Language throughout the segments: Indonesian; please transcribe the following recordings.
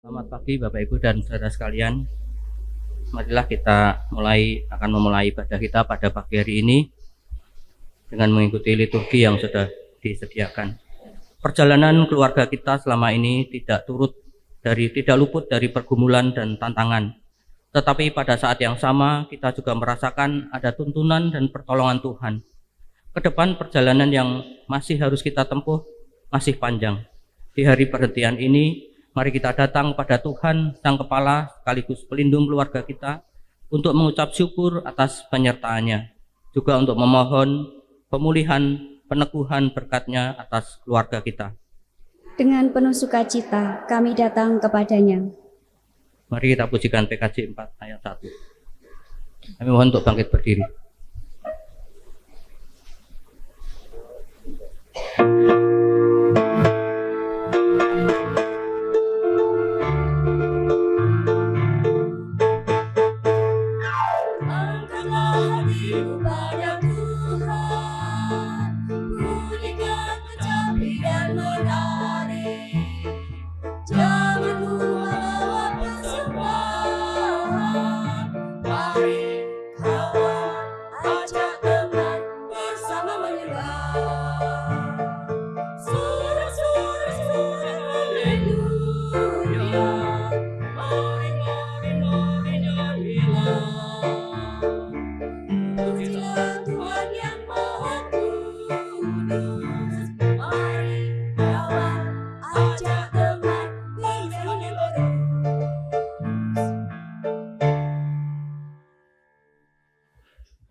Selamat pagi Bapak Ibu dan saudara sekalian. Marilah kita akan memulai ibadah kita pada pagi hari ini dengan mengikuti liturgi yang sudah disediakan. Perjalanan keluarga kita selama ini tidak luput dari pergumulan dan tantangan. Tetapi pada saat yang sama kita juga merasakan ada tuntunan dan pertolongan Tuhan. Ke depan perjalanan yang masih harus kita tempuh masih panjang. Di hari perhentian ini, mari kita datang pada Tuhan, Sang Kepala sekaligus pelindung keluarga kita, untuk mengucap syukur atas penyertaannya, juga untuk memohon pemulihan, peneguhan berkat-Nya atas keluarga kita. Dengan penuh sukacita kami datang kepadanya. Mari kita pujikan PKJ 4 ayat 1. Kami mohon untuk bangkit berdiri.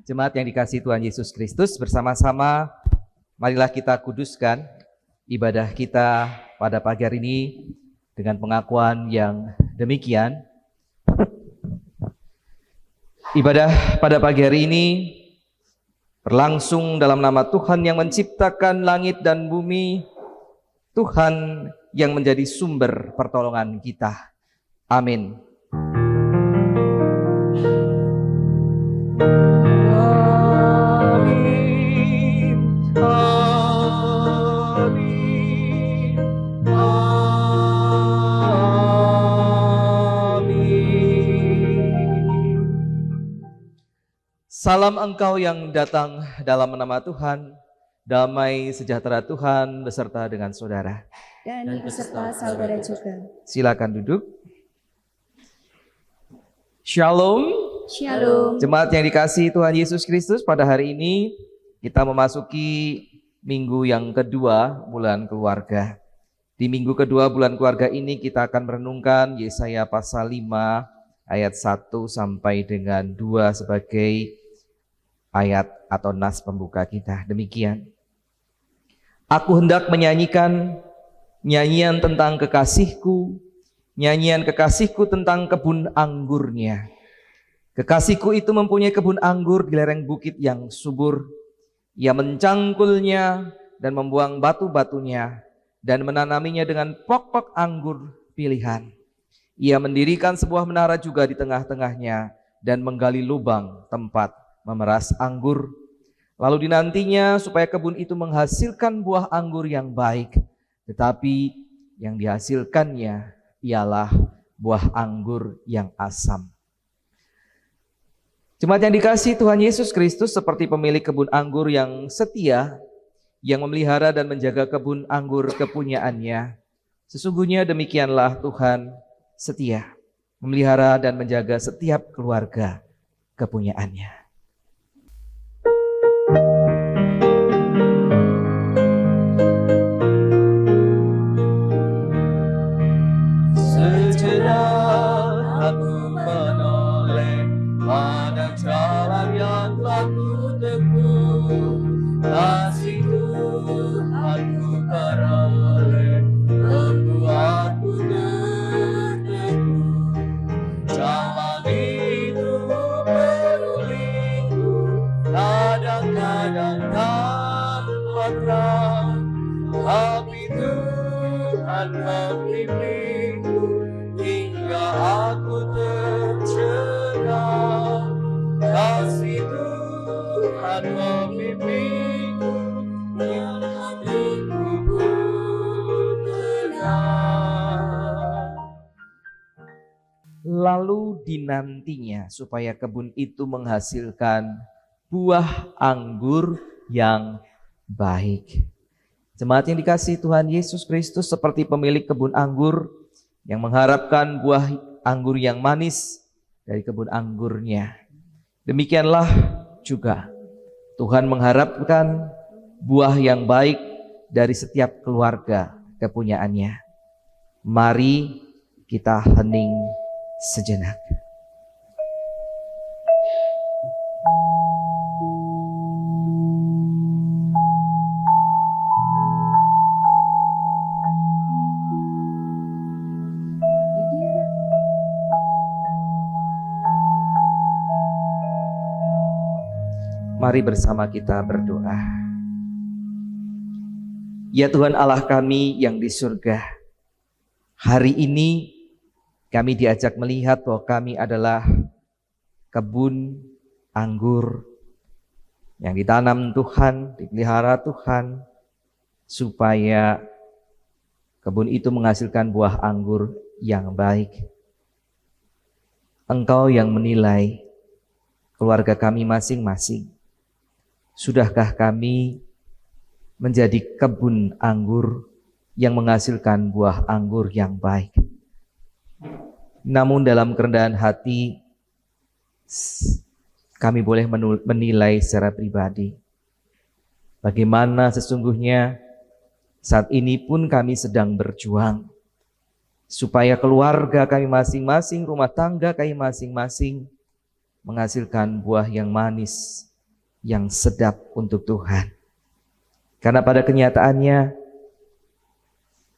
Jemaat yang dikasihi Tuhan Yesus Kristus, bersama-sama marilah kita kuduskan ibadah kita pada pagi hari ini dengan pengakuan yang demikian. Ibadah pada pagi hari ini berlangsung dalam nama Tuhan yang menciptakan langit dan bumi, Tuhan yang menjadi sumber pertolongan kita. Amin. Salam engkau yang datang dalam nama Tuhan, damai sejahtera Tuhan beserta dengan saudara. Dan beserta saudara juga. Silakan duduk. Shalom. Shalom. Jemaat yang dikasihi Tuhan Yesus Kristus, pada hari ini kita memasuki minggu yang kedua bulan keluarga. Di minggu kedua bulan keluarga ini kita akan merenungkan Yesaya pasal 5 ayat 1 sampai dengan 2 sebagai ayat atau nas pembuka kita. Demikian. Aku hendak menyanyikan nyanyian tentang kekasihku, nyanyian kekasihku tentang kebun anggurnya. Kekasihku itu mempunyai kebun anggur di lereng bukit yang subur. Ia mencangkulnya dan membuang batu-batunya dan menanaminya dengan pokok anggur pilihan. Ia mendirikan sebuah menara juga di tengah-tengahnya dan menggali lubang tempat memeras anggur. Lalu dinantinya supaya kebun itu menghasilkan buah anggur yang baik, tetapi yang dihasilkannya ialah buah anggur yang asam. Jemaat yang dikasihi Tuhan Yesus Kristus, seperti pemilik kebun anggur yang setia, yang memelihara dan menjaga kebun anggur kepunyaannya, sesungguhnya demikianlah Tuhan setia, memelihara dan menjaga setiap keluarga kepunyaannya. Kasih Tuhanku karoleh membuatku terteguh. Jalan itu berulingku, kadang-kadang tanpa terang, tapi Tuhan membimbingku hingga aku tercengang. Kasih Tuhan membimbingku dan hatiku pun tenang. selalu dinantinya supaya kebun itu menghasilkan buah anggur yang baik. Jemaat yang dikasihi Tuhan Yesus Kristus, seperti pemilik kebun anggur yang mengharapkan buah anggur yang manis dari kebun anggurnya, demikianlah juga Tuhan mengharapkan buah yang baik dari setiap keluarga kepunyaannya. Mari kita hening sejenak. Mari bersama kita berdoa. Ya Tuhan Allah kami yang di surga, hari ini kami diajak melihat bahwa kami adalah kebun anggur yang ditanam Tuhan, dipelihara Tuhan, supaya kebun itu menghasilkan buah anggur yang baik. Engkau yang menilai keluarga kami masing-masing. Sudahkah kami menjadi kebun anggur yang menghasilkan buah anggur yang baik? Namun dalam kerendahan hati, kami boleh menilai secara pribadi bagaimana sesungguhnya saat ini pun kami sedang berjuang supaya keluarga kami masing-masing, rumah tangga kami masing-masing menghasilkan buah yang manis, yang sedap untuk Tuhan. Karena pada kenyataannya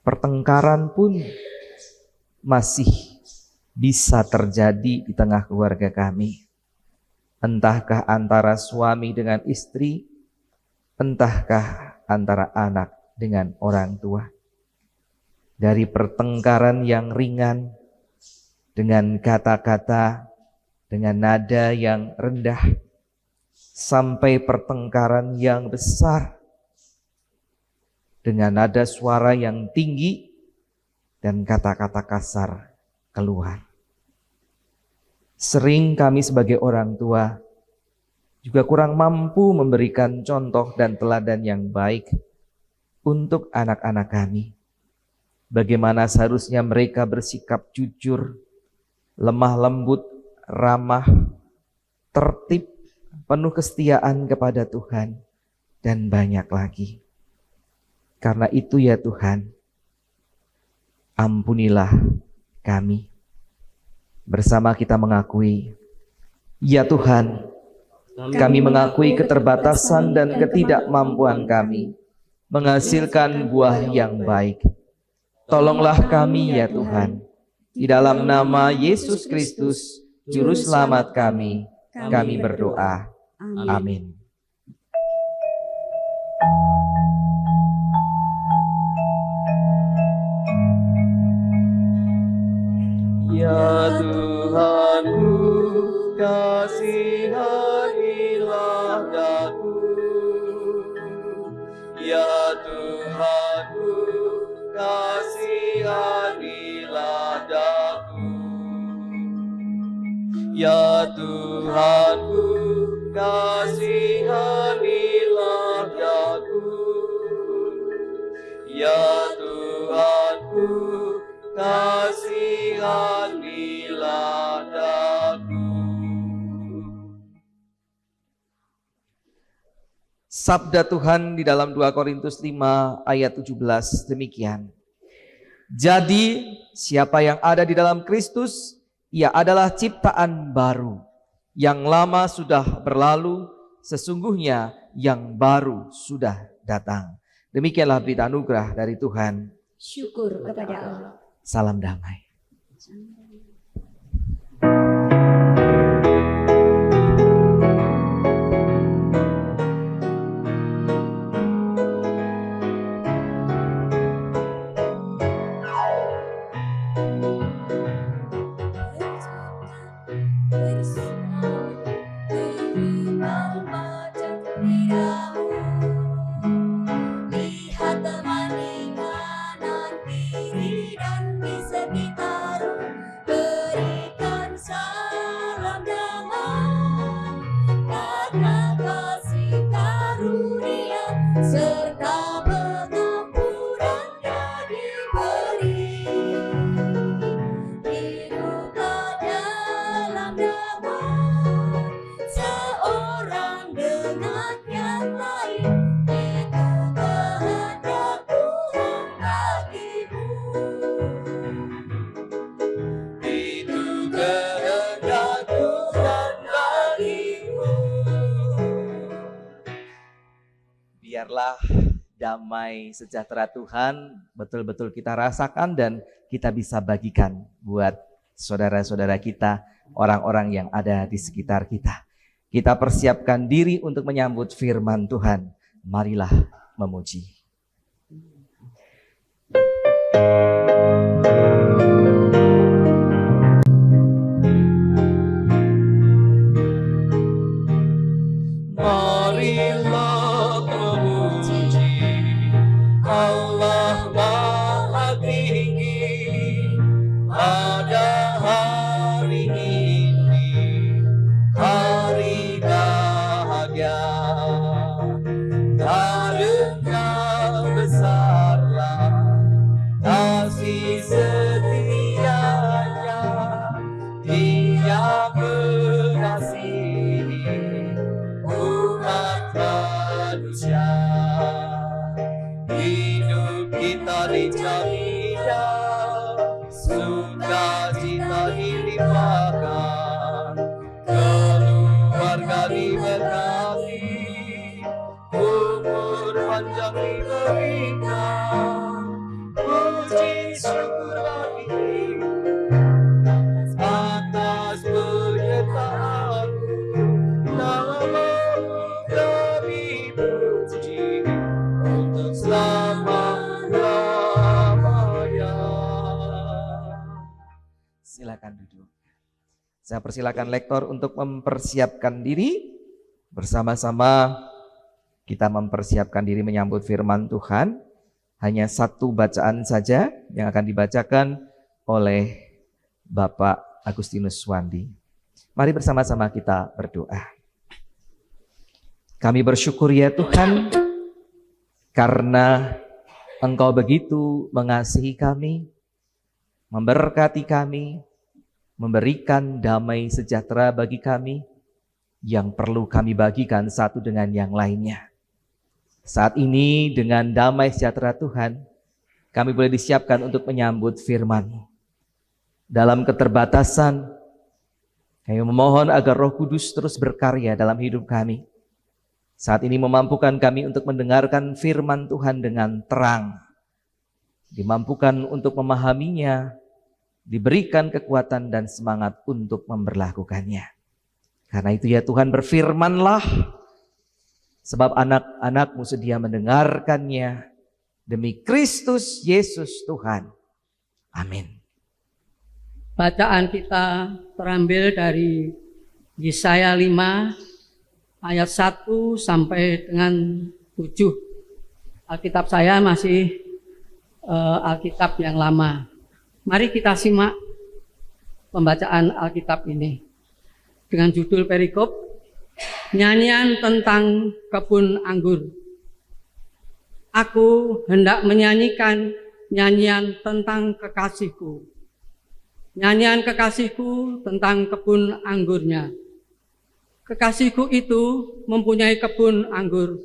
pertengkaran pun masih bisa terjadi di tengah keluarga kami. Entahkah antara suami dengan istri, entahkah antara anak dengan orang tua. Dari pertengkaran yang ringan dengan kata-kata, dengan nada yang rendah, sampai pertengkaran yang besar dengan nada suara yang tinggi dan kata-kata kasar keluar. Sering kami sebagai orang tua juga kurang mampu memberikan contoh dan teladan yang baik untuk anak-anak kami. Bagaimana seharusnya mereka bersikap jujur, lemah lembut, ramah, tertib, penuh kesetiaan kepada Tuhan, dan banyak lagi. Karena itu ya Tuhan, ampunilah kami. Bersama kita mengakui, ya Tuhan, kami mengakui keterbatasan dan ketidakmampuan kami menghasilkan buah yang baik. Tolonglah kami ya Tuhan, di dalam nama Yesus Kristus, Juru Selamat kami berdoa. Amin. Ya Tuhanku, kasihanilah daku. Ya Tuhanku, kasihanilah daku. Ya Tuhanku, kasihanilah daku. Ya Tuhanku, kasihanilah daku. Sabda Tuhan di dalam 2 Korintus 5 ayat 17 demikian. Jadi siapa yang ada di dalam Kristus, ia adalah ciptaan baru. Yang lama sudah berlalu, sesungguhnya yang baru sudah datang. Demikianlah berita anugerah dari Tuhan. Syukur kepada Allah. Salam damai. Lihat teman di kanan kiri dan di sekitar orang dengan yang lain. Itu kehendak Tuhan bagimu. Itu kehendak Tuhan bagimu. Biarlah damai sejahtera Tuhan betul-betul kita rasakan dan kita bisa bagikan buat saudara-saudara kita, orang-orang yang ada di sekitar kita. Kita persiapkan diri untuk menyambut firman Tuhan. Marilah memuji. Marilah memuji Allah Maha Tinggi pada hari ini, hari bahagia. Karena besarlah kasih setianya, Dia mengasihi umat manusia. Hidup kita dijamin, sukacita dilimpahkan, keluarga diberkati, umur panjang diberikan. Puji syukur bagi atas penyertaan-Mu, nama-Mu kami puji untuk selama-lamanya. Silakan duduk. Saya persilakan lektor untuk mempersiapkan diri. Bersama-sama kita mempersiapkan diri menyambut firman Tuhan. Hanya satu bacaan saja yang akan dibacakan oleh Bapak Agustinus Wandi. Mari bersama-sama kita berdoa. Kami bersyukur ya Tuhan, karena Engkau begitu mengasihi kami, memberkati kami, memberikan damai sejahtera bagi kami yang perlu kami bagikan satu dengan yang lainnya. Saat ini dengan damai sejahtera Tuhan, kami boleh disiapkan untuk menyambut firman-Mu. Dalam keterbatasan, kami memohon agar Roh Kudus terus berkarya dalam hidup kami. Saat ini memampukan kami untuk mendengarkan firman Tuhan dengan terang. Dimampukan untuk memahaminya, diberikan kekuatan dan semangat untuk memberlakukannya. Karena itu ya Tuhan, berfirmanlah, sebab anak-anak-Mu sedia mendengarkannya, demi Kristus Yesus Tuhan. Amin. Bacaan kita terambil dari Yesaya 5 ayat 1 sampai dengan 7. Alkitab saya masih Alkitab yang lama. Mari kita simak pembacaan Alkitab ini dengan judul perikop Nyanyian tentang kebun anggur. Aku hendak menyanyikan nyanyian tentang kekasihku. Nyanyian kekasihku tentang kebun anggurnya. Kekasihku itu mempunyai kebun anggur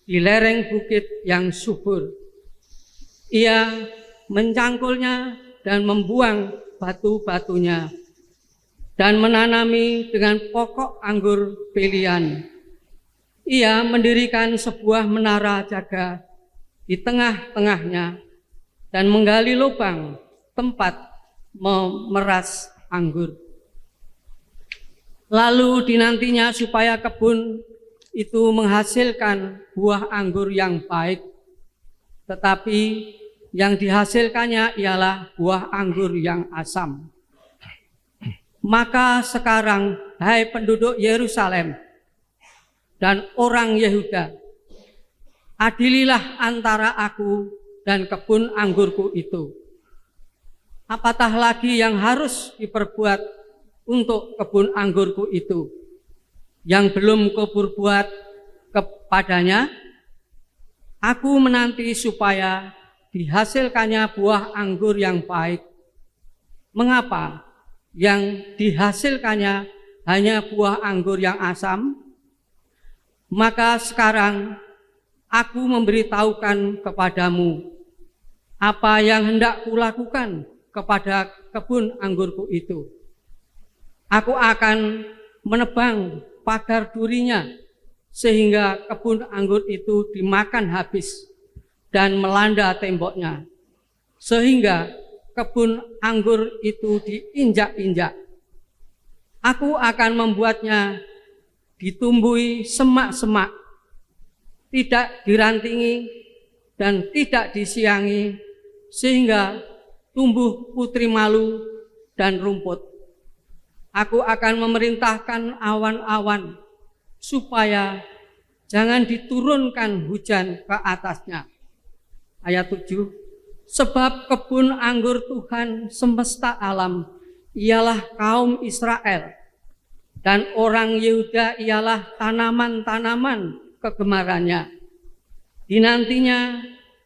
di lereng bukit yang subur. Ia mencangkulnya dan membuang batu-batunya dan menanami dengan pokok anggur pilihan. Ia mendirikan sebuah menara jaga di tengah-tengahnya dan menggali lubang tempat memeras anggur. Lalu dinantinya supaya kebun itu menghasilkan buah anggur yang baik, tetapi yang dihasilkannya ialah buah anggur yang asam. Maka sekarang, hai penduduk Yerusalem dan orang Yehuda, adililah antara aku dan kebun anggurku itu. Apatah lagi yang harus diperbuat untuk kebun anggurku itu, yang belum kuperbuat kepadanya? Aku menanti supaya dihasilkannya buah anggur yang baik. Mengapa yang dihasilkannya hanya buah anggur yang asam? Maka sekarang aku memberitahukan kepadamu apa yang hendak kulakukan kepada kebun anggurku itu. Aku akan menebang pagar durinya sehingga kebun anggur itu dimakan habis dan melanda temboknya, sehingga kebun anggur itu diinjak-injak. Aku akan membuatnya ditumbuhi semak-semak, tidak dirantingi dan tidak disiangi, sehingga tumbuh putri malu dan rumput. Aku akan memerintahkan awan-awan supaya jangan diturunkan hujan ke atasnya. Ayat 7, sebab kebun anggur Tuhan semesta alam ialah kaum Israel, dan orang Yehuda ialah tanaman-tanaman kegemarannya. Dinantinya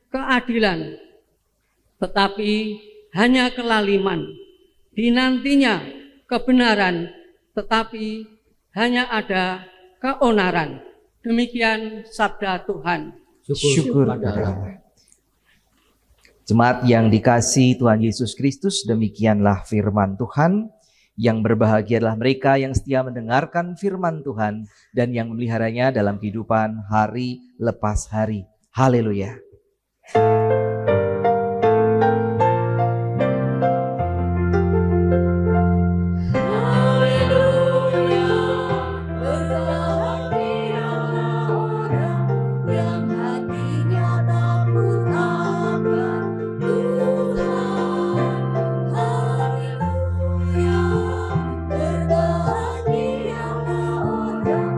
keadilan, tetapi hanya kelaliman. Dinantinya kebenaran, tetapi hanya ada keonaran. Demikian sabda Tuhan. Syukur pada Allah. Jemaat yang dikasihi Tuhan Yesus Kristus, demikianlah firman Tuhan. Yang berbahagia adalah mereka yang setia mendengarkan firman Tuhan dan yang memeliharanya dalam kehidupan hari lepas hari. Haleluya. Haleluya, berbahagia orang yang hatinya takut akan Tuhan. Haleluya, berbahagia orang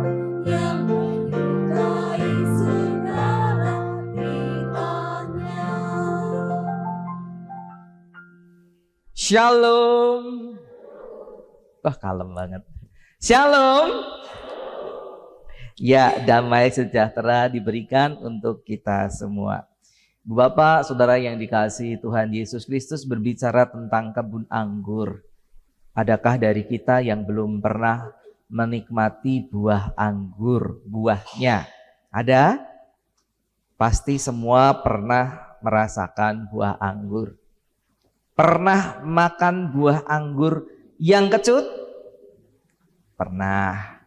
yang menyukai segala titahnya. Shalom. Wah, kalem banget. Shalom. Ya, damai sejahtera diberikan untuk kita semua. Bapak, saudara yang dikasihi Tuhan Yesus Kristus, berbicara tentang kebun anggur. Adakah dari kita yang belum pernah menikmati buah anggur, buahnya? Ada? Pasti semua pernah merasakan buah anggur. Pernah makan buah anggur yang kecut? Pernah.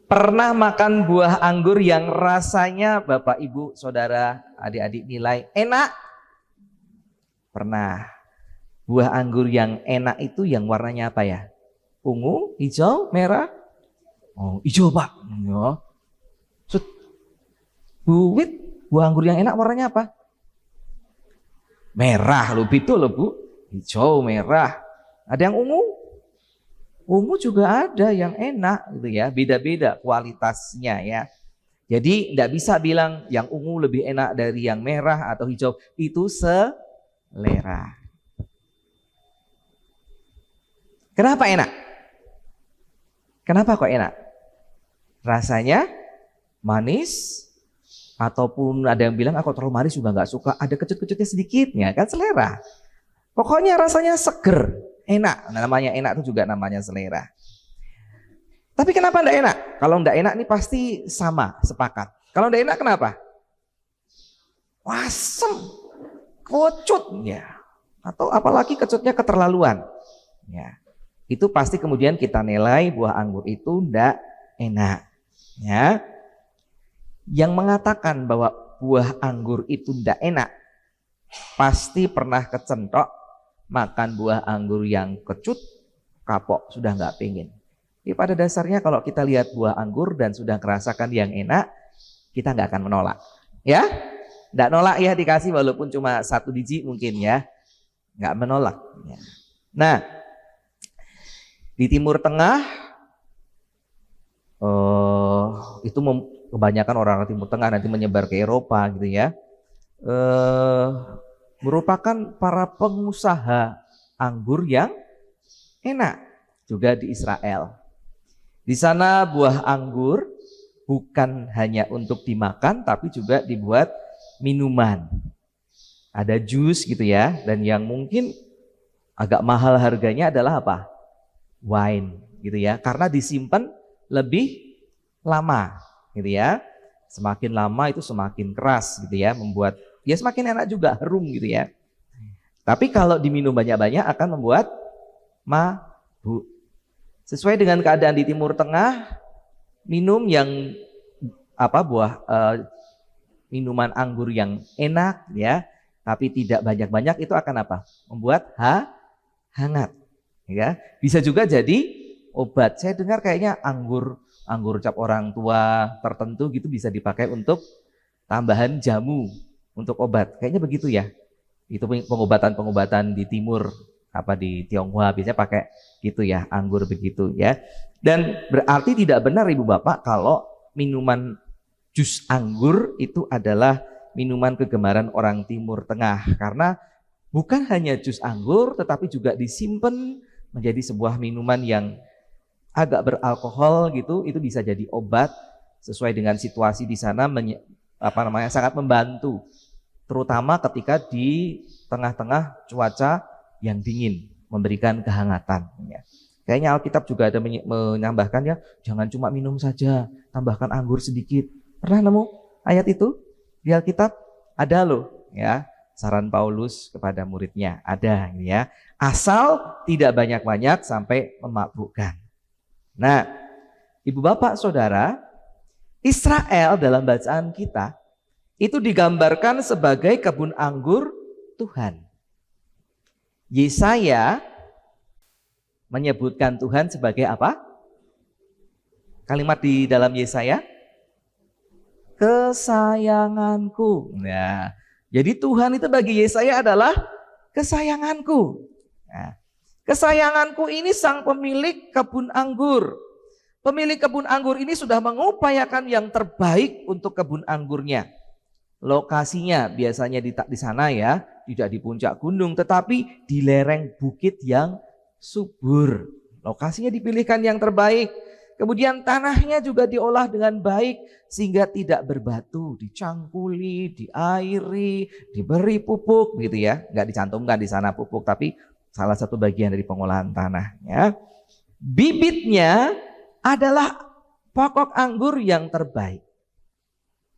Pernah makan buah anggur yang rasanya Bapak, Ibu, Saudara, adik-adik nilai enak? Pernah. Buah anggur yang enak itu yang warnanya apa ya? Ungu, hijau, merah? Oh, hijau, Pak. Ya. Buwit, buah anggur yang enak warnanya apa? Merah, loh, betul loh, Bu. Hijau, merah. Ada yang ungu? Ungu juga ada yang enak gitu ya, beda-beda kualitasnya ya. Jadi tidak bisa bilang yang ungu lebih enak dari yang merah atau hijau, itu selera. Kenapa enak? Kenapa kok enak? Rasanya manis, ataupun ada yang bilang aku terlalu manis juga nggak suka, ada kecut-kecutnya sedikitnya, kan selera. Pokoknya rasanya seger, enak. Nah, namanya enak itu juga namanya selera. Tapi kenapa enggak enak? Kalau enggak enak ini pasti sama, sepakat. Kalau enggak enak kenapa? Wasem, kecut ya. Atau apalagi kecutnya keterlaluan. Ya. Itu pasti kemudian kita nilai buah anggur itu enggak enak. Ya. Yang mengatakan bahwa buah anggur itu enggak enak, pasti pernah kecentok makan buah anggur yang kecut, kapok, sudah nggak pengen. Jadi pada dasarnya kalau kita lihat buah anggur dan sudah merasakan yang enak, kita nggak akan menolak. Ya, nggak nolak ya, dikasih walaupun cuma 1 biji mungkin ya, nggak menolak. Ya. Nah, di Timur Tengah, itu kebanyakan orang Timur Tengah nanti menyebar ke Eropa gitu ya. Merupakan para pengusaha anggur yang enak juga di Israel. Di sana buah anggur bukan hanya untuk dimakan tapi juga dibuat minuman. Ada jus gitu ya, dan yang mungkin agak mahal harganya adalah apa? Wine gitu ya, karena disimpan lebih lama gitu ya. Semakin lama itu semakin keras gitu ya, membuat ya semakin enak juga, harum gitu ya. Tapi kalau diminum banyak-banyak akan membuat mabuk. Sesuai dengan keadaan di Timur Tengah, minum yang minuman anggur yang enak ya, tapi tidak banyak-banyak itu akan apa? Membuat hangat. Ya, bisa juga jadi obat. Saya dengar kayaknya anggur cap orang tua tertentu gitu bisa dipakai untuk tambahan jamu untuk obat. Kayaknya begitu ya. Itu pengobatan-pengobatan di timur di Tionghoa biasanya pakai gitu ya, anggur begitu ya. Dan berarti tidak benar Ibu Bapak kalau minuman jus anggur itu adalah minuman kegemaran orang Timur Tengah, karena bukan hanya jus anggur tetapi juga disimpan menjadi sebuah minuman yang agak beralkohol gitu, itu bisa jadi obat sesuai dengan situasi di sana sangat membantu, terutama ketika di tengah-tengah cuaca yang dingin, memberikan kehangatan. Ya. Kayaknya Alkitab juga ada menambahkan ya, jangan cuma minum saja, tambahkan anggur sedikit. Pernah nemu ayat itu di Alkitab? Ada loh ya, saran Paulus kepada muridnya, ada ya. Asal tidak banyak-banyak sampai memabukkan. Nah, Ibu Bapak Saudara, Israel dalam bacaan kita itu digambarkan sebagai kebun anggur Tuhan. Yesaya menyebutkan Tuhan sebagai apa? Kalimat di dalam Yesaya, kesayanganku. Nah, jadi Tuhan itu bagi Yesaya adalah kesayanganku. Nah, kesayanganku ini sang pemilik kebun anggur. Pemilik kebun anggur ini sudah mengupayakan yang terbaik untuk kebun anggurnya. Lokasinya biasanya di sana ya, tidak di puncak gunung, tetapi di lereng bukit yang subur. Lokasinya dipilihkan yang terbaik. Kemudian tanahnya juga diolah dengan baik sehingga tidak berbatu, dicangkuli, diairi, diberi pupuk gitu ya. Enggak dicantumkan di sana pupuk, tapi salah satu bagian dari pengolahan tanah ya. Bibitnya adalah pokok anggur yang terbaik.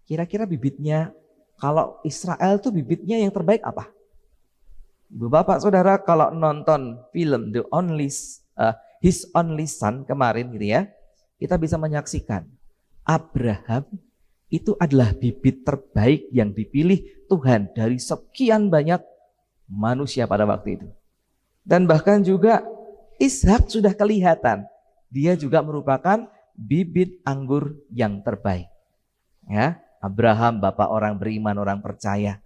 Kira-kira bibitnya, kalau Israel tuh bibitnya yang terbaik apa? Ibu Bapak Saudara kalau nonton film His Only Son kemarin gitu ya, kita bisa menyaksikan Abraham itu adalah bibit terbaik yang dipilih Tuhan dari sekian banyak manusia pada waktu itu. Dan bahkan juga Ishak sudah kelihatan, dia juga merupakan bibit anggur yang terbaik. Ya, Abraham bapak orang beriman, orang percaya.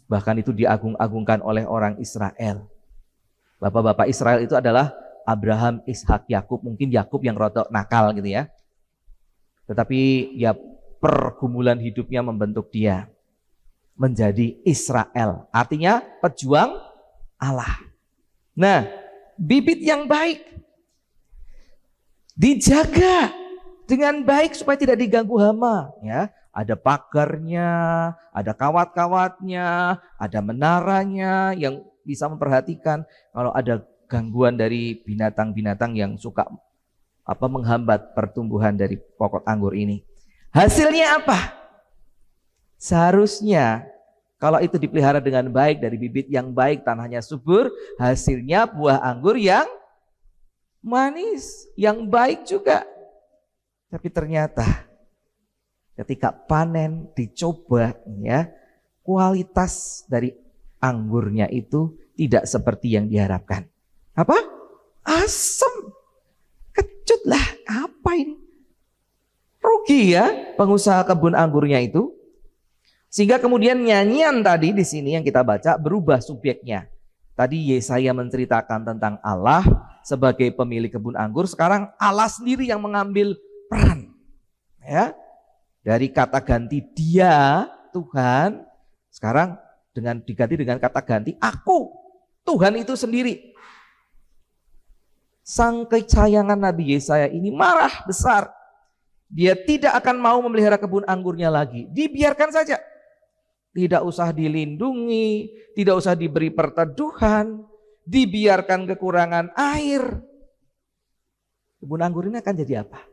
Bahkan itu diagung-agungkan oleh orang Israel. Bapak-bapak Israel itu adalah Abraham, Ishak, Yakub. Mungkin Yakub yang rodok nakal gitu ya. Tetapi ya pergumulan hidupnya membentuk dia menjadi Israel. Artinya pejuang Allah. Nah, bibit yang baik dijaga dengan baik supaya tidak diganggu hama ya. Ada pagarnya, ada kawat-kawatnya, ada menaranya yang bisa memperhatikan kalau ada gangguan dari binatang-binatang yang suka menghambat pertumbuhan dari pokok anggur ini. Hasilnya apa? Seharusnya kalau itu dipelihara dengan baik dari bibit yang baik, tanahnya subur, hasilnya buah anggur yang manis, yang baik juga. Tapi ternyata ketika panen dicoba ya, kualitas dari anggurnya itu tidak seperti yang diharapkan. Apa? Asam. Kecut lah, apa ini? Rugi ya pengusaha kebun anggurnya itu. Sehingga kemudian nyanyian tadi di sini yang kita baca berubah subjeknya. Tadi Yesaya menceritakan tentang Allah sebagai pemilik kebun anggur, sekarang Allah sendiri yang mengambil peran. Ya. Dari kata ganti dia, Tuhan, sekarang diganti dengan kata ganti aku. Tuhan itu sendiri. Sang kesayangan Nabi Yesaya ini marah besar. Dia tidak akan mau memelihara kebun anggurnya lagi. Dibiarkan saja. Tidak usah dilindungi, tidak usah diberi perteduhan, dibiarkan kekurangan air. Kebun anggur ini akan jadi apa?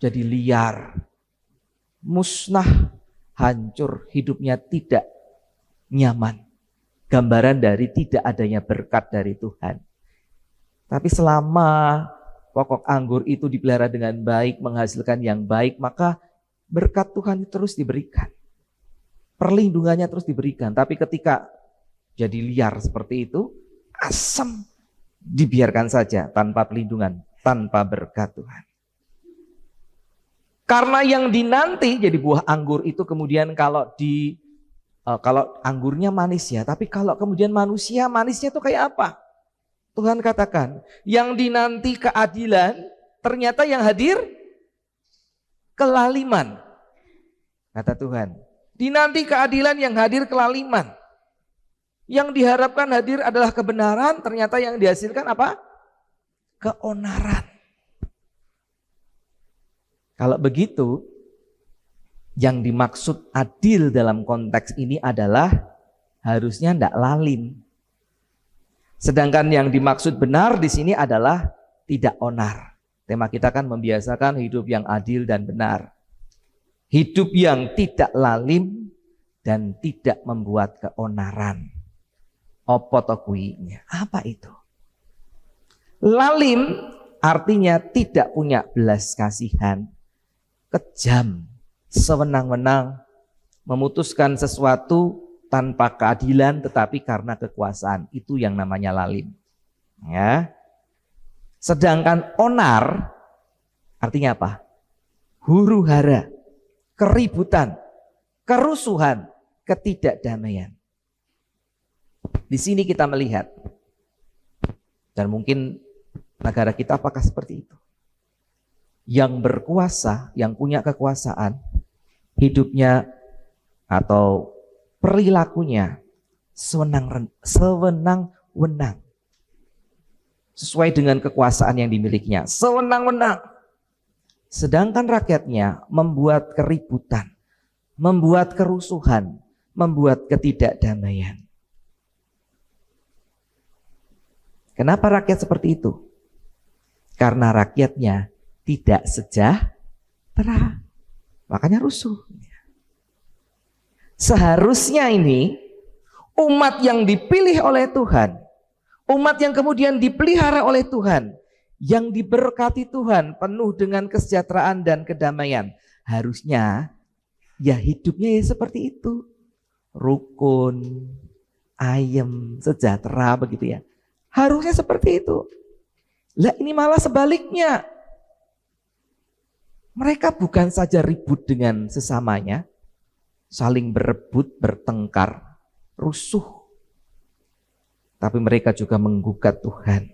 Jadi liar. musnah, hancur, hidupnya tidak nyaman. Gambaran dari tidak adanya berkat dari Tuhan. Tapi selama pokok anggur itu dipelihara dengan baik, menghasilkan yang baik, maka berkat Tuhan terus diberikan. Perlindungannya terus diberikan. Tapi ketika jadi liar seperti itu, asam, dibiarkan saja tanpa perlindungan, tanpa berkat Tuhan. Karena yang dinanti jadi buah anggur itu kemudian kalau anggurnya manis ya, tapi kalau kemudian manusia, manisnya itu kayak apa? Tuhan katakan, yang dinanti keadilan, ternyata yang hadir kelaliman. Kata Tuhan, dinanti keadilan, yang hadir kelaliman. Yang diharapkan hadir adalah kebenaran, ternyata yang dihasilkan apa? Keonaran. Kalau begitu, yang dimaksud adil dalam konteks ini adalah harusnya tidak lalim. Sedangkan yang dimaksud benar di sini adalah tidak onar. Tema kita kan membiasakan hidup yang adil dan benar. Hidup yang tidak lalim dan tidak membuat keonaran. Apa to kuwi? Apa itu? Lalim artinya tidak punya belas kasihan, kejam, sewenang-wenang, memutuskan sesuatu tanpa keadilan tetapi karena kekuasaan. Itu yang namanya lalim. Ya. Sedangkan onar artinya apa? Huru-hara, keributan, kerusuhan, ketidakdamaian. Di sini kita melihat, dan mungkin negara kita apakah seperti itu? Yang berkuasa, yang punya kekuasaan, hidupnya atau perilakunya sewenang-wenang. Sesuai dengan kekuasaan yang dimilikinya, sewenang-wenang. Sedangkan rakyatnya membuat keributan, membuat kerusuhan, membuat ketidakdamaian. Kenapa rakyat seperti itu? Karena rakyatnya tidak sejahtera, makanya rusuh. Seharusnya ini umat yang dipilih oleh Tuhan, umat yang kemudian dipelihara oleh Tuhan, yang diberkati Tuhan penuh dengan kesejahteraan dan kedamaian, harusnya ya hidupnya ya seperti itu, rukun, ayem, sejahtera begitu ya. Harusnya seperti itu. Lah ini malah sebaliknya. Mereka bukan saja ribut dengan sesamanya, saling berebut, bertengkar, rusuh. Tapi mereka juga menggugat Tuhan.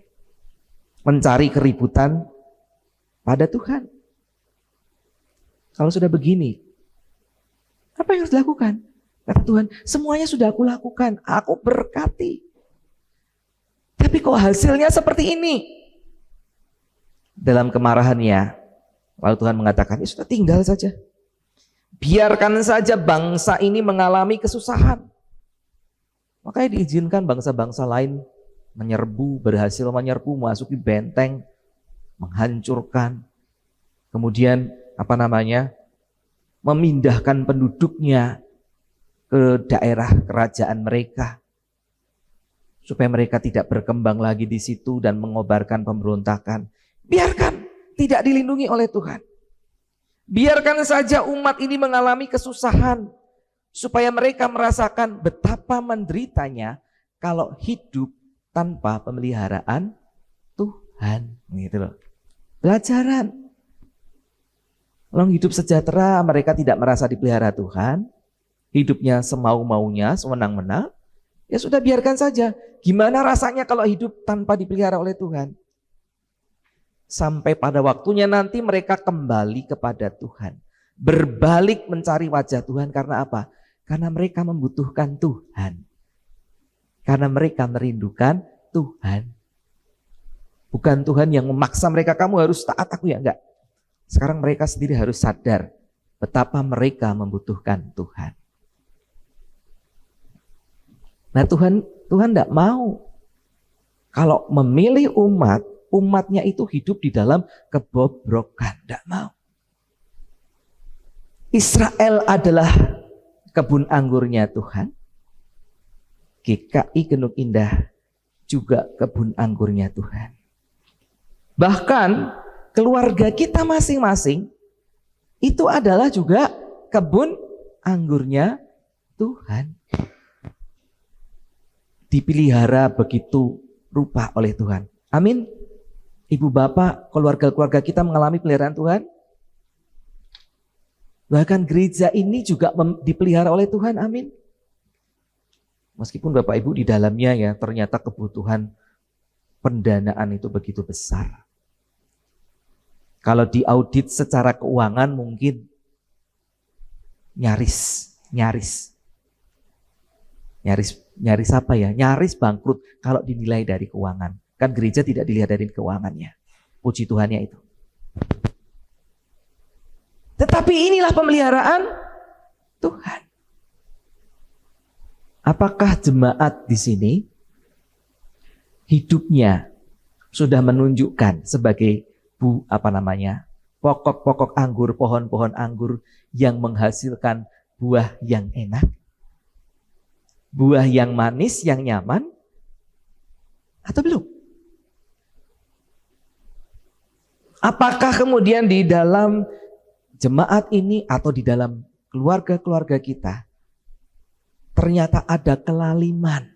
Mencari keributan pada Tuhan. Kalau sudah begini, apa yang harus dilakukan? Kata Tuhan, semuanya sudah aku lakukan, aku berkati. Tapi kok hasilnya seperti ini? Dalam kemarahannya, lalu Tuhan mengatakan, ya sudah tinggal saja. Biarkan saja bangsa ini mengalami kesusahan. Makanya diizinkan bangsa-bangsa lain menyerbu, berhasil menyerbu, memasuki benteng, menghancurkan. Kemudian memindahkan penduduknya ke daerah kerajaan mereka. Supaya mereka tidak berkembang lagi di situ dan mengobarkan pemberontakan. Biarkan, tidak dilindungi oleh Tuhan. Biarkan saja umat ini mengalami kesusahan supaya mereka merasakan betapa menderitanya kalau hidup tanpa pemeliharaan Tuhan. Gitu loh. Pelajaran. Kalau hidup sejahtera, mereka tidak merasa dipelihara Tuhan, hidupnya semau-maunya, sewenang-wenang, ya sudah biarkan saja. Gimana rasanya kalau hidup tanpa dipelihara oleh Tuhan? Sampai pada waktunya nanti mereka kembali kepada Tuhan. Berbalik mencari wajah Tuhan karena apa? Karena mereka membutuhkan Tuhan. Karena mereka merindukan Tuhan. Bukan Tuhan yang memaksa mereka, kamu harus taat aku ya, enggak. Sekarang mereka sendiri harus sadar betapa mereka membutuhkan Tuhan. Nah Tuhan enggak mau. Kalau memilih umatnya itu hidup di dalam kebobrokan. Tidak mau. Israel adalah kebun anggurnya Tuhan. GKI Genuk Indah juga kebun anggurnya Tuhan. Bahkan keluarga kita masing-masing itu adalah juga kebun anggurnya Tuhan. Dipelihara begitu rupa oleh Tuhan. Amin. Ibu bapak, keluarga-keluarga kita mengalami peliharaan Tuhan. Bahkan gereja ini juga dipelihara oleh Tuhan. Amin. Meskipun bapak ibu di dalamnya ya ternyata kebutuhan pendanaan itu begitu besar. Kalau diaudit secara keuangan mungkin nyaris apa ya? Nyaris bangkrut kalau dinilai dari keuangan. Kan gereja tidak dilihat dari keuangannya. Puji Tuhannya itu. Tetapi inilah pemeliharaan Tuhan. Apakah jemaat di sini hidupnya sudah menunjukkan sebagai pokok-pokok anggur, pohon-pohon anggur yang menghasilkan buah yang enak, buah yang manis, yang nyaman, atau belum? Apakah kemudian di dalam jemaat ini atau di dalam keluarga-keluarga kita ternyata ada kelaliman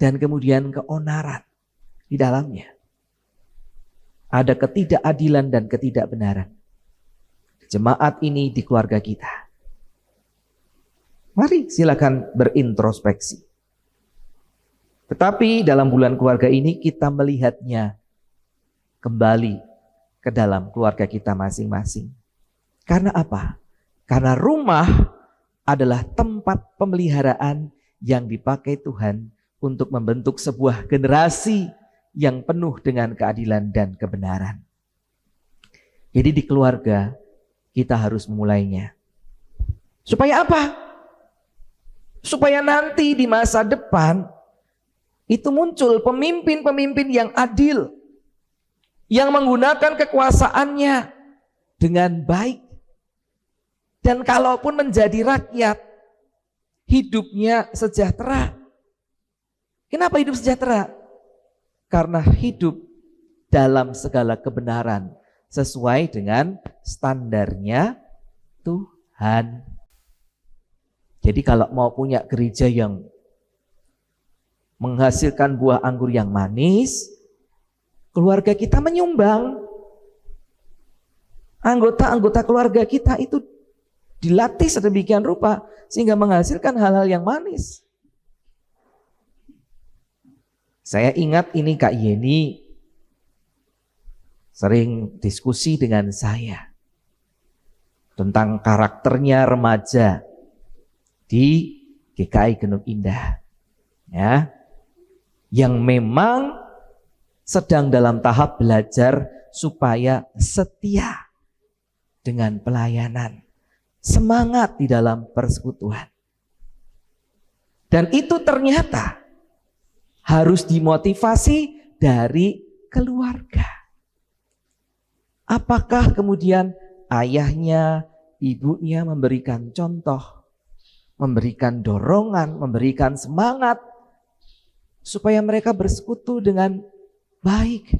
dan kemudian keonaran di dalamnya? Ada ketidakadilan dan ketidakbenaran. Jemaat ini di keluarga kita. Mari silakan berintrospeksi. Tetapi dalam bulan keluarga ini kita melihatnya kembali ke dalam keluarga kita masing-masing. Karena apa? Karena rumah adalah tempat pemeliharaan yang dipakai Tuhan untuk membentuk sebuah generasi yang penuh dengan keadilan dan kebenaran. Jadi di keluarga kita harus memulainya. Supaya apa? Supaya nanti di masa depan itu muncul pemimpin-pemimpin yang adil, yang menggunakan kekuasaannya dengan baik. Dan kalaupun menjadi rakyat, hidupnya sejahtera. Kenapa hidup sejahtera? Karena hidup dalam segala kebenaran sesuai dengan standarnya Tuhan. Jadi kalau mau punya gereja yang menghasilkan buah anggur yang manis, keluarga kita menyumbang. Anggota-anggota keluarga kita itu dilatih sedemikian rupa sehingga menghasilkan hal-hal yang manis. Saya ingat ini Kak Yeni sering diskusi dengan saya tentang karakternya remaja di GKI Genuk Indah, ya, yang memang sedang dalam tahap belajar supaya setia dengan pelayanan, semangat di dalam persekutuan. Dan itu ternyata harus dimotivasi dari keluarga. Apakah kemudian ayahnya, ibunya memberikan contoh, memberikan dorongan, memberikan semangat supaya mereka bersekutu dengan baik,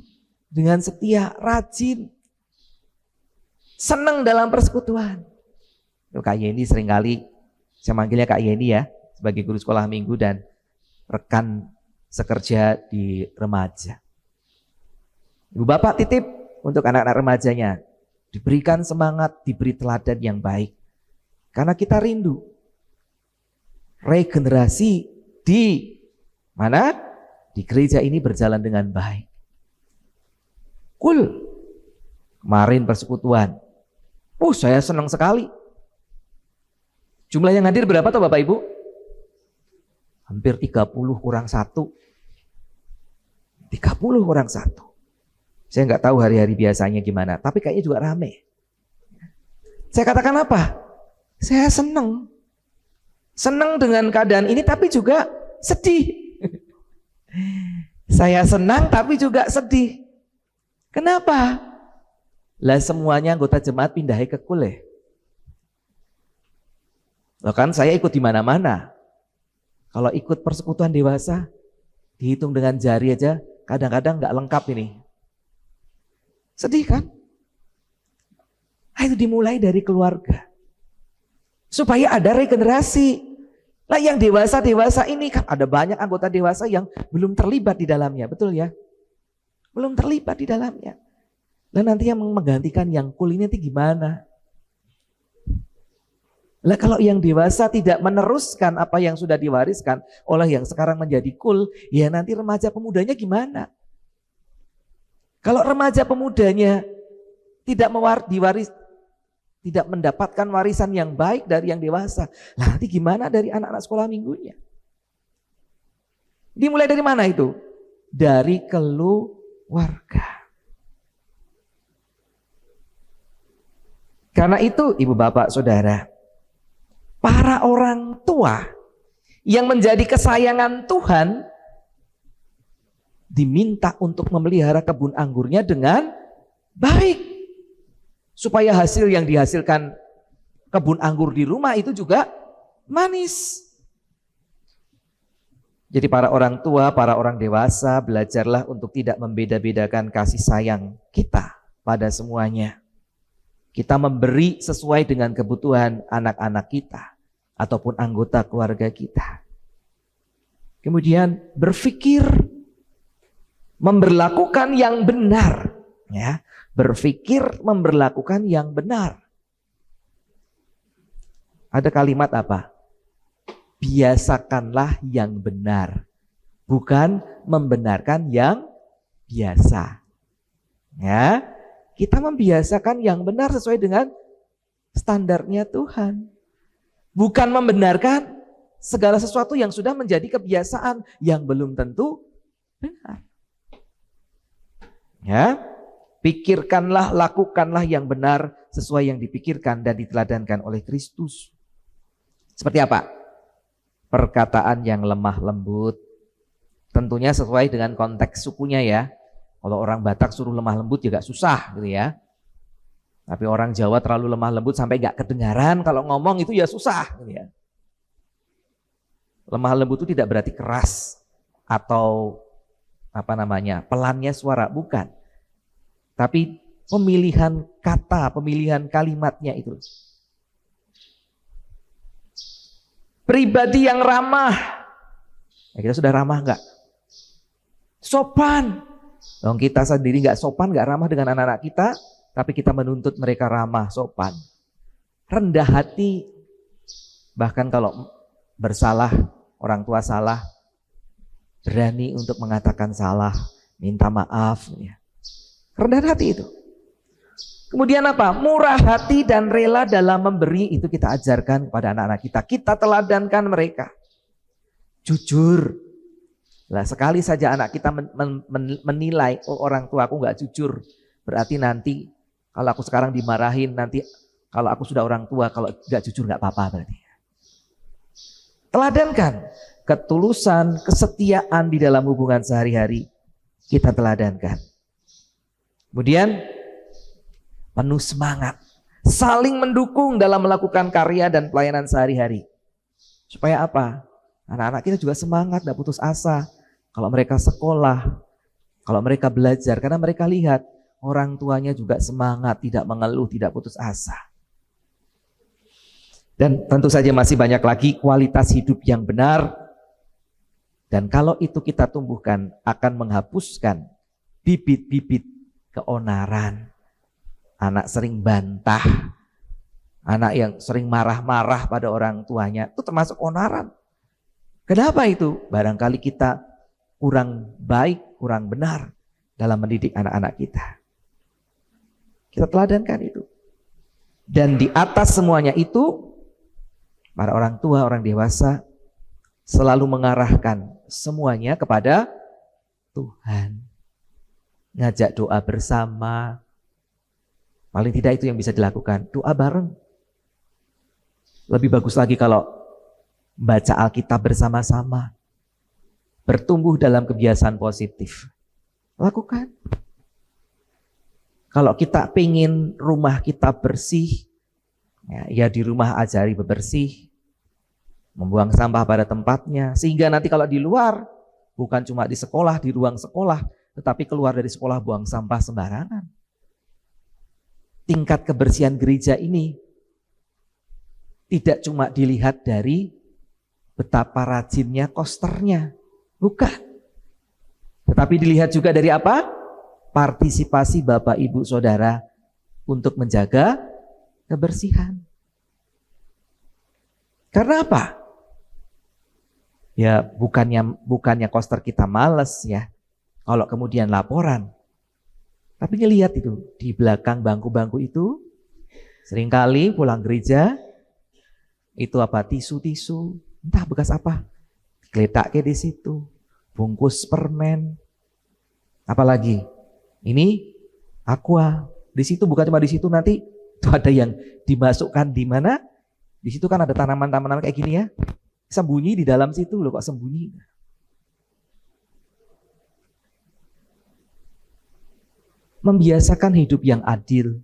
dengan setia, rajin, senang dalam persekutuan. Kak Yeni seringkali, saya manggilnya Kak Yeni ya, sebagai guru sekolah minggu dan rekan sekerja di remaja. Ibu bapak titip untuk anak-anak remajanya, diberikan semangat, diberi teladan yang baik. Karena kita rindu regenerasi di mana? Di gereja ini berjalan dengan baik. Kemarin persekutuan, saya senang sekali. Jumlah yang hadir berapa tuh Bapak Ibu? Hampir 30 kurang 1. 30 kurang 1. Saya nggak tahu hari-hari biasanya gimana, tapi kayaknya juga rame. Saya katakan apa? Saya senang. Senang dengan keadaan ini tapi juga sedih. Saya senang tapi juga sedih. Kenapa? Lah semuanya anggota jemaat pindah ke Kule. Loh kan saya ikut di mana-mana. Kalau ikut persekutuan dewasa, dihitung dengan jari aja, kadang-kadang nggak lengkap ini. Sedih kan? Itu dimulai dari keluarga. Supaya ada regenerasi. Lah yang dewasa-dewasa ini kan ada banyak anggota dewasa yang belum terlibat di dalamnya, betul ya? Belum terlibat di dalamnya. Lah nanti yang menggantikan yang cool ini nanti gimana? Lah kalau yang dewasa tidak meneruskan apa yang sudah diwariskan oleh yang sekarang menjadi cool, ya nanti remaja pemudanya gimana? Kalau remaja pemudanya tidak tidak mendapatkan warisan yang baik dari yang dewasa, lah nanti gimana dari anak-anak sekolah minggunya? Dimulai dari mana itu? Dari keluarga. Karena itu ibu bapak saudara, para orang tua yang menjadi kesayangan Tuhan diminta untuk memelihara kebun anggurnya dengan baik. Supaya hasil yang dihasilkan kebun anggur di rumah itu juga manis. Jadi para orang tua, para orang dewasa, belajarlah untuk tidak membeda-bedakan kasih sayang kita pada semuanya. Kita memberi sesuai dengan kebutuhan anak-anak kita ataupun anggota keluarga kita. Kemudian berpikir memberlakukan yang benar, ya. Berpikir memberlakukan yang benar. Ada kalimat apa? Biasakanlah yang benar, bukan membenarkan yang biasa. Ya, kita membiasakan yang benar sesuai dengan standarnya Tuhan. Bukan membenarkan segala sesuatu yang sudah menjadi kebiasaan yang belum tentu benar. Ya, pikirkanlah, lakukanlah yang benar sesuai yang dipikirkan dan diteladankan oleh Kristus. Seperti apa? Perkataan yang lemah lembut. Tentunya sesuai dengan konteks sukunya ya. Kalau orang Batak suruh lemah lembut juga susah gitu ya. Tapi orang Jawa terlalu lemah lembut sampai gak kedengaran, kalau ngomong itu ya susah gitu ya. Lemah lembut itu tidak berarti keras atau pelannya suara, bukan. Tapi pemilihan kata, pemilihan kalimatnya itu. Pribadi yang ramah. Ya, kita sudah ramah enggak? Sopan. Dong kita sendiri enggak sopan, enggak ramah dengan anak-anak kita, tapi kita menuntut mereka ramah, sopan. Rendah hati. Bahkan kalau bersalah, orang tua salah, berani untuk mengatakan salah, minta maaf. Ya. Rendah hati itu. Kemudian apa? Murah hati dan rela dalam memberi, itu kita ajarkan kepada anak-anak kita. Kita teladankan mereka. Jujur. Lah sekali saja anak kita menilai, oh orang tua aku nggak jujur, berarti nanti kalau aku sekarang dimarahin, nanti kalau aku sudah orang tua, kalau nggak jujur nggak apa-apa berarti. Teladankan ketulusan, kesetiaan di dalam hubungan sehari-hari, kita teladankan. Kemudian penuh semangat, saling mendukung dalam melakukan karya dan pelayanan sehari-hari. Supaya apa? Anak-anak kita juga semangat, tidak putus asa. Kalau mereka sekolah, kalau mereka belajar, karena mereka lihat orang tuanya juga semangat, tidak mengeluh, tidak putus asa. Dan tentu saja masih banyak lagi kualitas hidup yang benar. Dan kalau itu kita tumbuhkan, akan menghapuskan bibit-bibit keonaran. Anak sering bantah, anak yang sering marah-marah pada orang tuanya, itu termasuk onaran. Kenapa itu? Barangkali kita kurang baik, kurang benar dalam mendidik anak-anak kita. Kita teladankan itu. Dan di atas semuanya itu, para orang tua, orang dewasa selalu mengarahkan semuanya kepada Tuhan. Ngajak doa bersama. Paling tidak itu yang bisa dilakukan. Doa bareng. Lebih bagus lagi kalau baca Alkitab bersama-sama. Bertumbuh dalam kebiasaan positif. Lakukan. Kalau kita pengen rumah kita bersih, ya di rumah ajari bebersih. membuang sampah pada tempatnya, sehingga nanti kalau di luar, bukan cuma di sekolah, di ruang sekolah, tetapi keluar dari sekolah buang sampah sembarangan. Tingkat kebersihan gereja ini tidak cuma dilihat dari betapa rajinnya kosternya, bukan. Tetapi dilihat juga dari apa? Partisipasi Bapak Ibu Saudara untuk menjaga kebersihan. Karena apa? Ya bukannya koster kita males ya, kalau kemudian laporan. Tapi ngelihat itu, di belakang bangku-bangku itu, seringkali pulang gereja, itu apa? Tisu-tisu, entah bekas apa, geletaknya di situ, bungkus permen, apalagi ini aqua, di situ bukan cuma di situ, nanti itu ada yang dimasukkan di mana? Di situ kan ada tanaman-tanaman kayak gini ya, sembunyi di dalam situ loh, kok sembunyi? Membiasakan hidup yang adil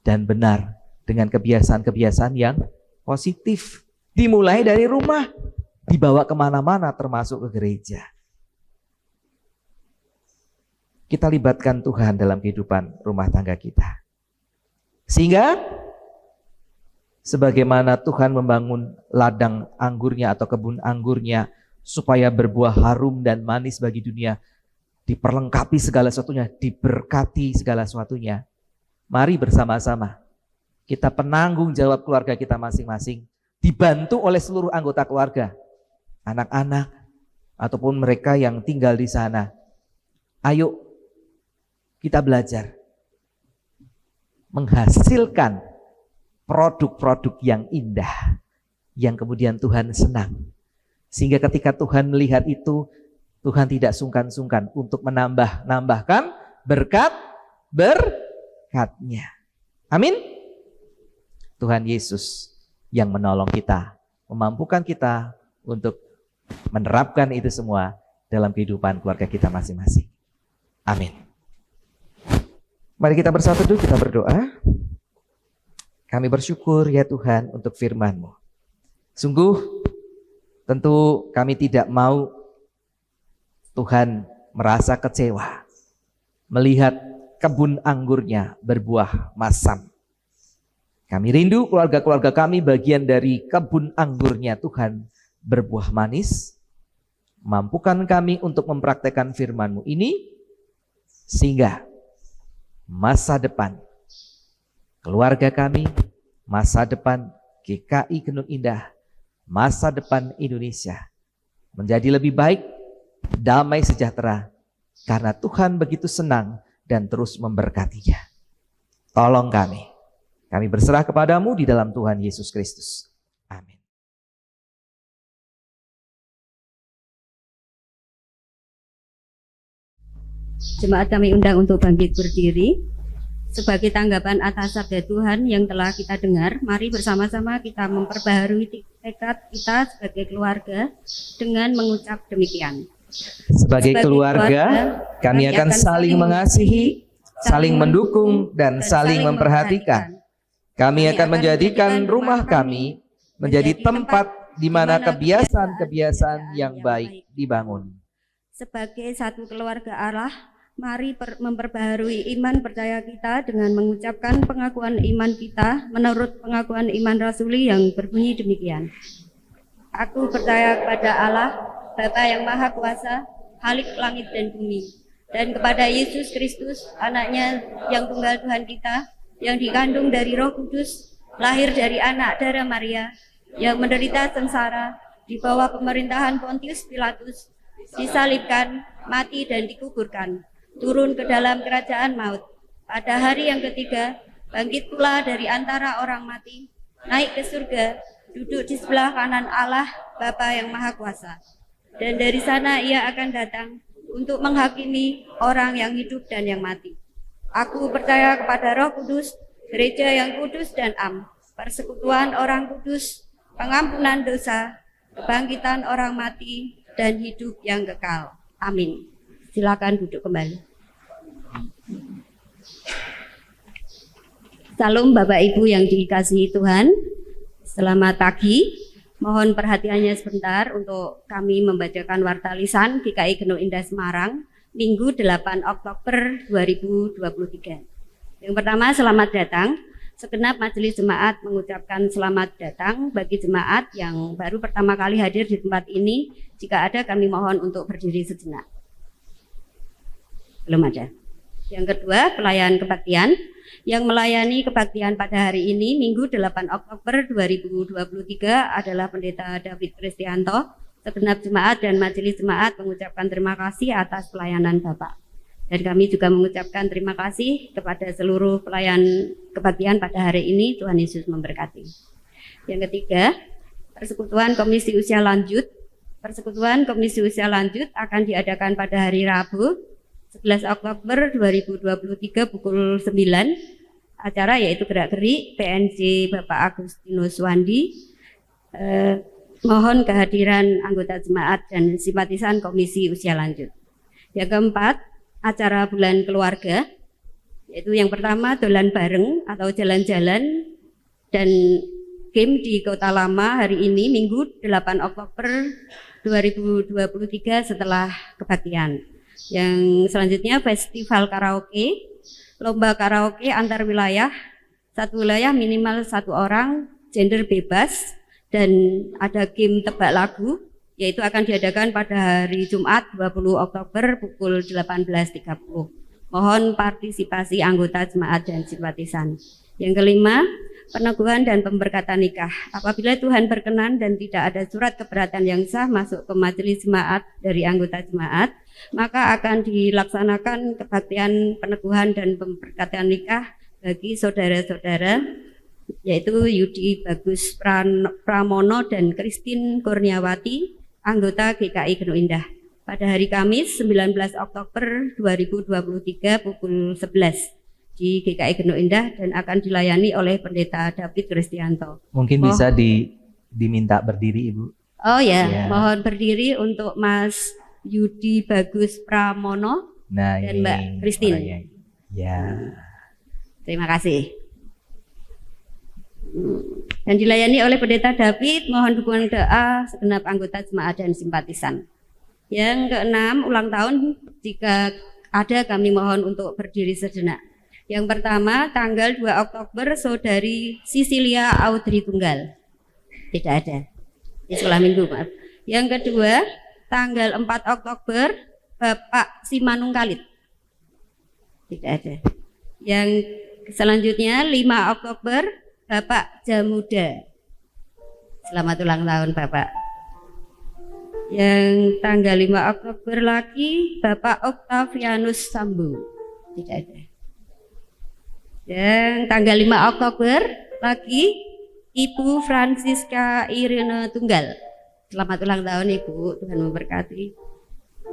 dan benar dengan kebiasaan-kebiasaan yang positif. Dimulai dari rumah, dibawa kemana-mana termasuk ke gereja. Kita libatkan Tuhan dalam kehidupan rumah tangga kita. Sehingga sebagaimana Tuhan membangun ladang anggurnya atau kebun anggurnya supaya berbuah harum dan manis bagi dunia, diperlengkapi segala sesuatunya, diberkati segala sesuatunya. Mari bersama-sama kita penanggung jawab keluarga kita masing-masing, dibantu oleh seluruh anggota keluarga, anak-anak ataupun mereka yang tinggal di sana. Ayo kita belajar menghasilkan produk-produk yang indah yang kemudian Tuhan senang. Sehingga ketika Tuhan melihat itu, Tuhan tidak sungkan-sungkan untuk menambahkan berkat-berkatnya. Amin. Tuhan Yesus yang menolong kita, memampukan kita untuk menerapkan itu semua dalam kehidupan keluarga kita masing-masing. Amin. Mari kita bersatu dulu, kita berdoa. Kami bersyukur ya Tuhan untuk firman-Mu. Sungguh tentu kami tidak mau Tuhan merasa kecewa melihat kebun anggurnya berbuah masam. Kami rindu keluarga-keluarga kami bagian dari kebun anggurnya Tuhan berbuah manis. Mampukan kami untuk mempraktekkan firman-Mu ini sehingga masa depan keluarga kami, masa depan GKI Gendung Indah, masa depan Indonesia menjadi lebih baik, damai sejahtera, karena Tuhan begitu senang dan terus memberkatinya. Tolong kami berserah kepadamu di dalam Tuhan Yesus Kristus. Amin. Jemaat kami undang untuk bangkit berdiri. Sebagai tanggapan atas sabda Tuhan yang telah kita dengar, mari bersama-sama kita memperbaharui tekad kita sebagai keluarga dengan mengucap demikian. Sebagai keluarga, kami akan saling mengasihi, saling mendukung, dan saling memperhatikan. Kami akan menjadikan rumah kami menjadi tempat di mana kebiasaan-kebiasaan yang baik dibangun. Sebagai satu keluarga Allah, mari memperbaharui iman percaya kita dengan mengucapkan pengakuan iman kita menurut pengakuan iman rasuli yang berbunyi demikian. Aku percaya kepada Allah, Bapa yang Maha Kuasa, Khalik langit dan bumi, dan kepada Yesus Kristus, anaknya yang tunggal Tuhan kita, yang dikandung dari Roh Kudus, lahir dari anak darah Maria, yang menderita sengsara di bawah pemerintahan Pontius Pilatus, disalibkan, mati dan dikuburkan, turun ke dalam kerajaan maut. Pada hari yang ketiga, bangkit pula dari antara orang mati, naik ke surga, duduk di sebelah kanan Allah, Bapa yang Maha Kuasa. Dan dari sana ia akan datang untuk menghakimi orang yang hidup dan yang mati. Aku percaya kepada Roh Kudus, gereja yang kudus dan am, persekutuan orang kudus, pengampunan dosa, kebangkitan orang mati, dan hidup yang kekal. Amin. Silakan duduk kembali. Salam Bapak Ibu yang dikasihi Tuhan. Selamat pagi. Mohon perhatiannya sebentar untuk kami membacakan warta lisan GKI Genuk Indah Semarang Minggu 8 Oktober 2023. Yang pertama, selamat datang. Segenap majelis jemaat mengucapkan selamat datang bagi jemaat yang baru pertama kali hadir di tempat ini. Jika ada, kami mohon untuk berdiri sejenak. Belum ada. Yang kedua, pelayan kebaktian. Yang melayani kebaktian pada hari ini, Minggu 8 Oktober 2023 adalah Pendeta David Kristianto. Segenap jemaat dan majelis jemaat mengucapkan terima kasih atas pelayanan Bapak. Dan kami juga mengucapkan terima kasih kepada seluruh pelayan kebaktian pada hari ini. Tuhan Yesus memberkati. Yang ketiga, Persekutuan Komisi Usia Lanjut. Persekutuan Komisi Usia Lanjut akan diadakan pada hari Rabu 11 Oktober 2023 pukul 9. Acara yaitu gerak-gerik PNJ Bapak Agustinus Wandi. Mohon kehadiran anggota jemaat dan simpatisan Komisi Usia Lanjut. Yang keempat, acara bulan keluarga, yaitu yang pertama dolan bareng atau jalan-jalan dan game di Kota Lama hari ini Minggu 8 Oktober 2023 setelah kebaktian. Yang selanjutnya festival karaoke, lomba karaoke antar wilayah, satu wilayah minimal 1 orang, gender bebas, dan ada game tebak lagu, yaitu akan diadakan pada hari Jumat 20 Oktober pukul 18.30. Mohon partisipasi anggota jemaat dan simpatisan. Yang kelima, peneguhan dan pemberkatan nikah. Apabila Tuhan berkenan dan tidak ada surat keberatan yang sah masuk ke majelis jemaat dari anggota jemaat, maka akan dilaksanakan kebaktian peneguhan dan pemberkatan nikah bagi saudara-saudara, yaitu Yudi Bagus Pramono dan Christine Kurniawati, anggota GKI Genuk Indah, pada hari Kamis 19 Oktober 2023 pukul 11 di GKI Genuk Indah dan akan dilayani oleh Pendeta David Kristianto. Mungkin bisa diminta berdiri, Ibu. Oh ya, Ya. mohon berdiri untuk Mas Yudi Bagus Pramono Nah, dan ini Mbak Christine. orangnya. Ya. Terima kasih. Dan dilayani oleh Pendeta David, mohon dukungan doa segenap anggota jemaat dan simpatisan. Yang keenam, ulang tahun, jika ada kami mohon untuk berdiri sejenak. Yang pertama, tanggal 2 Oktober, Saudari Sisilia Audrey Tunggal. Tidak ada. Di sekolah minggu, maaf. Yang kedua, tanggal 4 Oktober, Bapak Simanung Khalid. Tidak ada. Yang selanjutnya, 5 Oktober, Bapak Jamuda. Selamat ulang tahun, Bapak. Yang tanggal 5 Oktober lagi, Bapak Octavianus Sambu. Tidak ada. Yang tanggal 5 Oktober lagi Ibu Francisca Irene Tunggal. Selamat ulang tahun Ibu, Tuhan memberkati.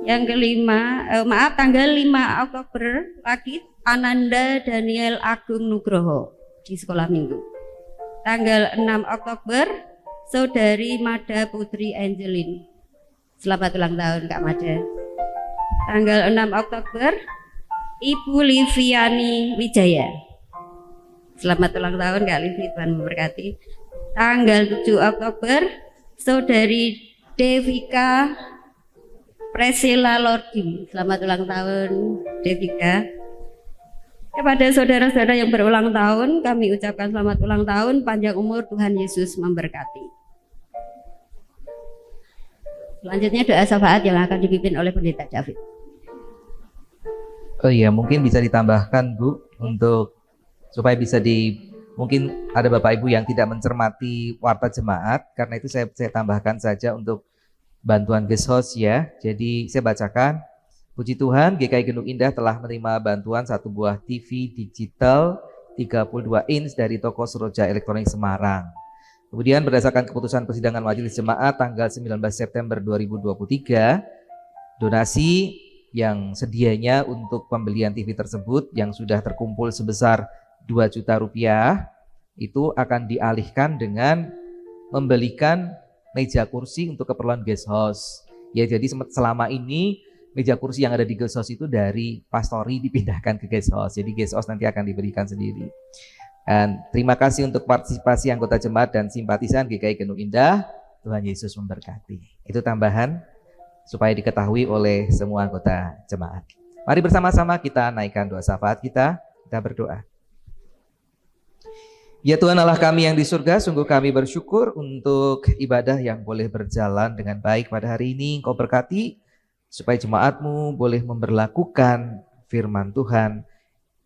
Yang kelima, tanggal 5 Oktober lagi Ananda Daniel Agung Nugroho di sekolah minggu. Tanggal 6 Oktober Saudari Mada Putri Angelin. Selamat ulang tahun Kak Mada. Tanggal 6 Oktober Ibu Liviani Wijaya. Selamat ulang tahun Kak Livi, Tuhan memberkati. Tanggal 7 Oktober Saudari Devika Presila Lordi. Selamat ulang tahun Devika. Kepada saudara-saudara yang berulang tahun, kami ucapkan selamat ulang tahun, panjang umur, Tuhan Yesus memberkati. Selanjutnya doa syafaat yang akan dipimpin oleh Pendeta David. Oh iya, mungkin bisa ditambahkan Bu untuk supaya bisa mungkin ada Bapak Ibu yang tidak mencermati warta jemaat, karena itu saya tambahkan saja untuk bantuan guest house ya. Jadi saya bacakan, puji Tuhan GKI Genuk Indah telah menerima bantuan 1 buah TV digital 32 inch dari toko Suroja Elektronik Semarang. Kemudian berdasarkan keputusan persidangan majelis jemaat tanggal 19 September 2023, donasi yang sedianya untuk pembelian TV tersebut yang sudah terkumpul sebesar 2 juta rupiah itu akan dialihkan dengan membelikan meja kursi untuk keperluan guest house. Ya, jadi selama ini meja kursi yang ada di guest house itu dari pastori dipindahkan ke guest house. Jadi guest house nanti akan diberikan sendiri. Dan terima kasih untuk partisipasi anggota jemaat dan simpatisan GKI Genuk Indah. Tuhan Yesus memberkati. Itu tambahan supaya diketahui oleh semua anggota jemaat. Mari bersama-sama kita naikkan doa syafaat kita berdoa. Ya Tuhan Allah kami yang di surga, sungguh kami bersyukur untuk ibadah yang boleh berjalan dengan baik pada hari ini. Engkau berkati supaya jemaat-Mu boleh memberlakukan firman Tuhan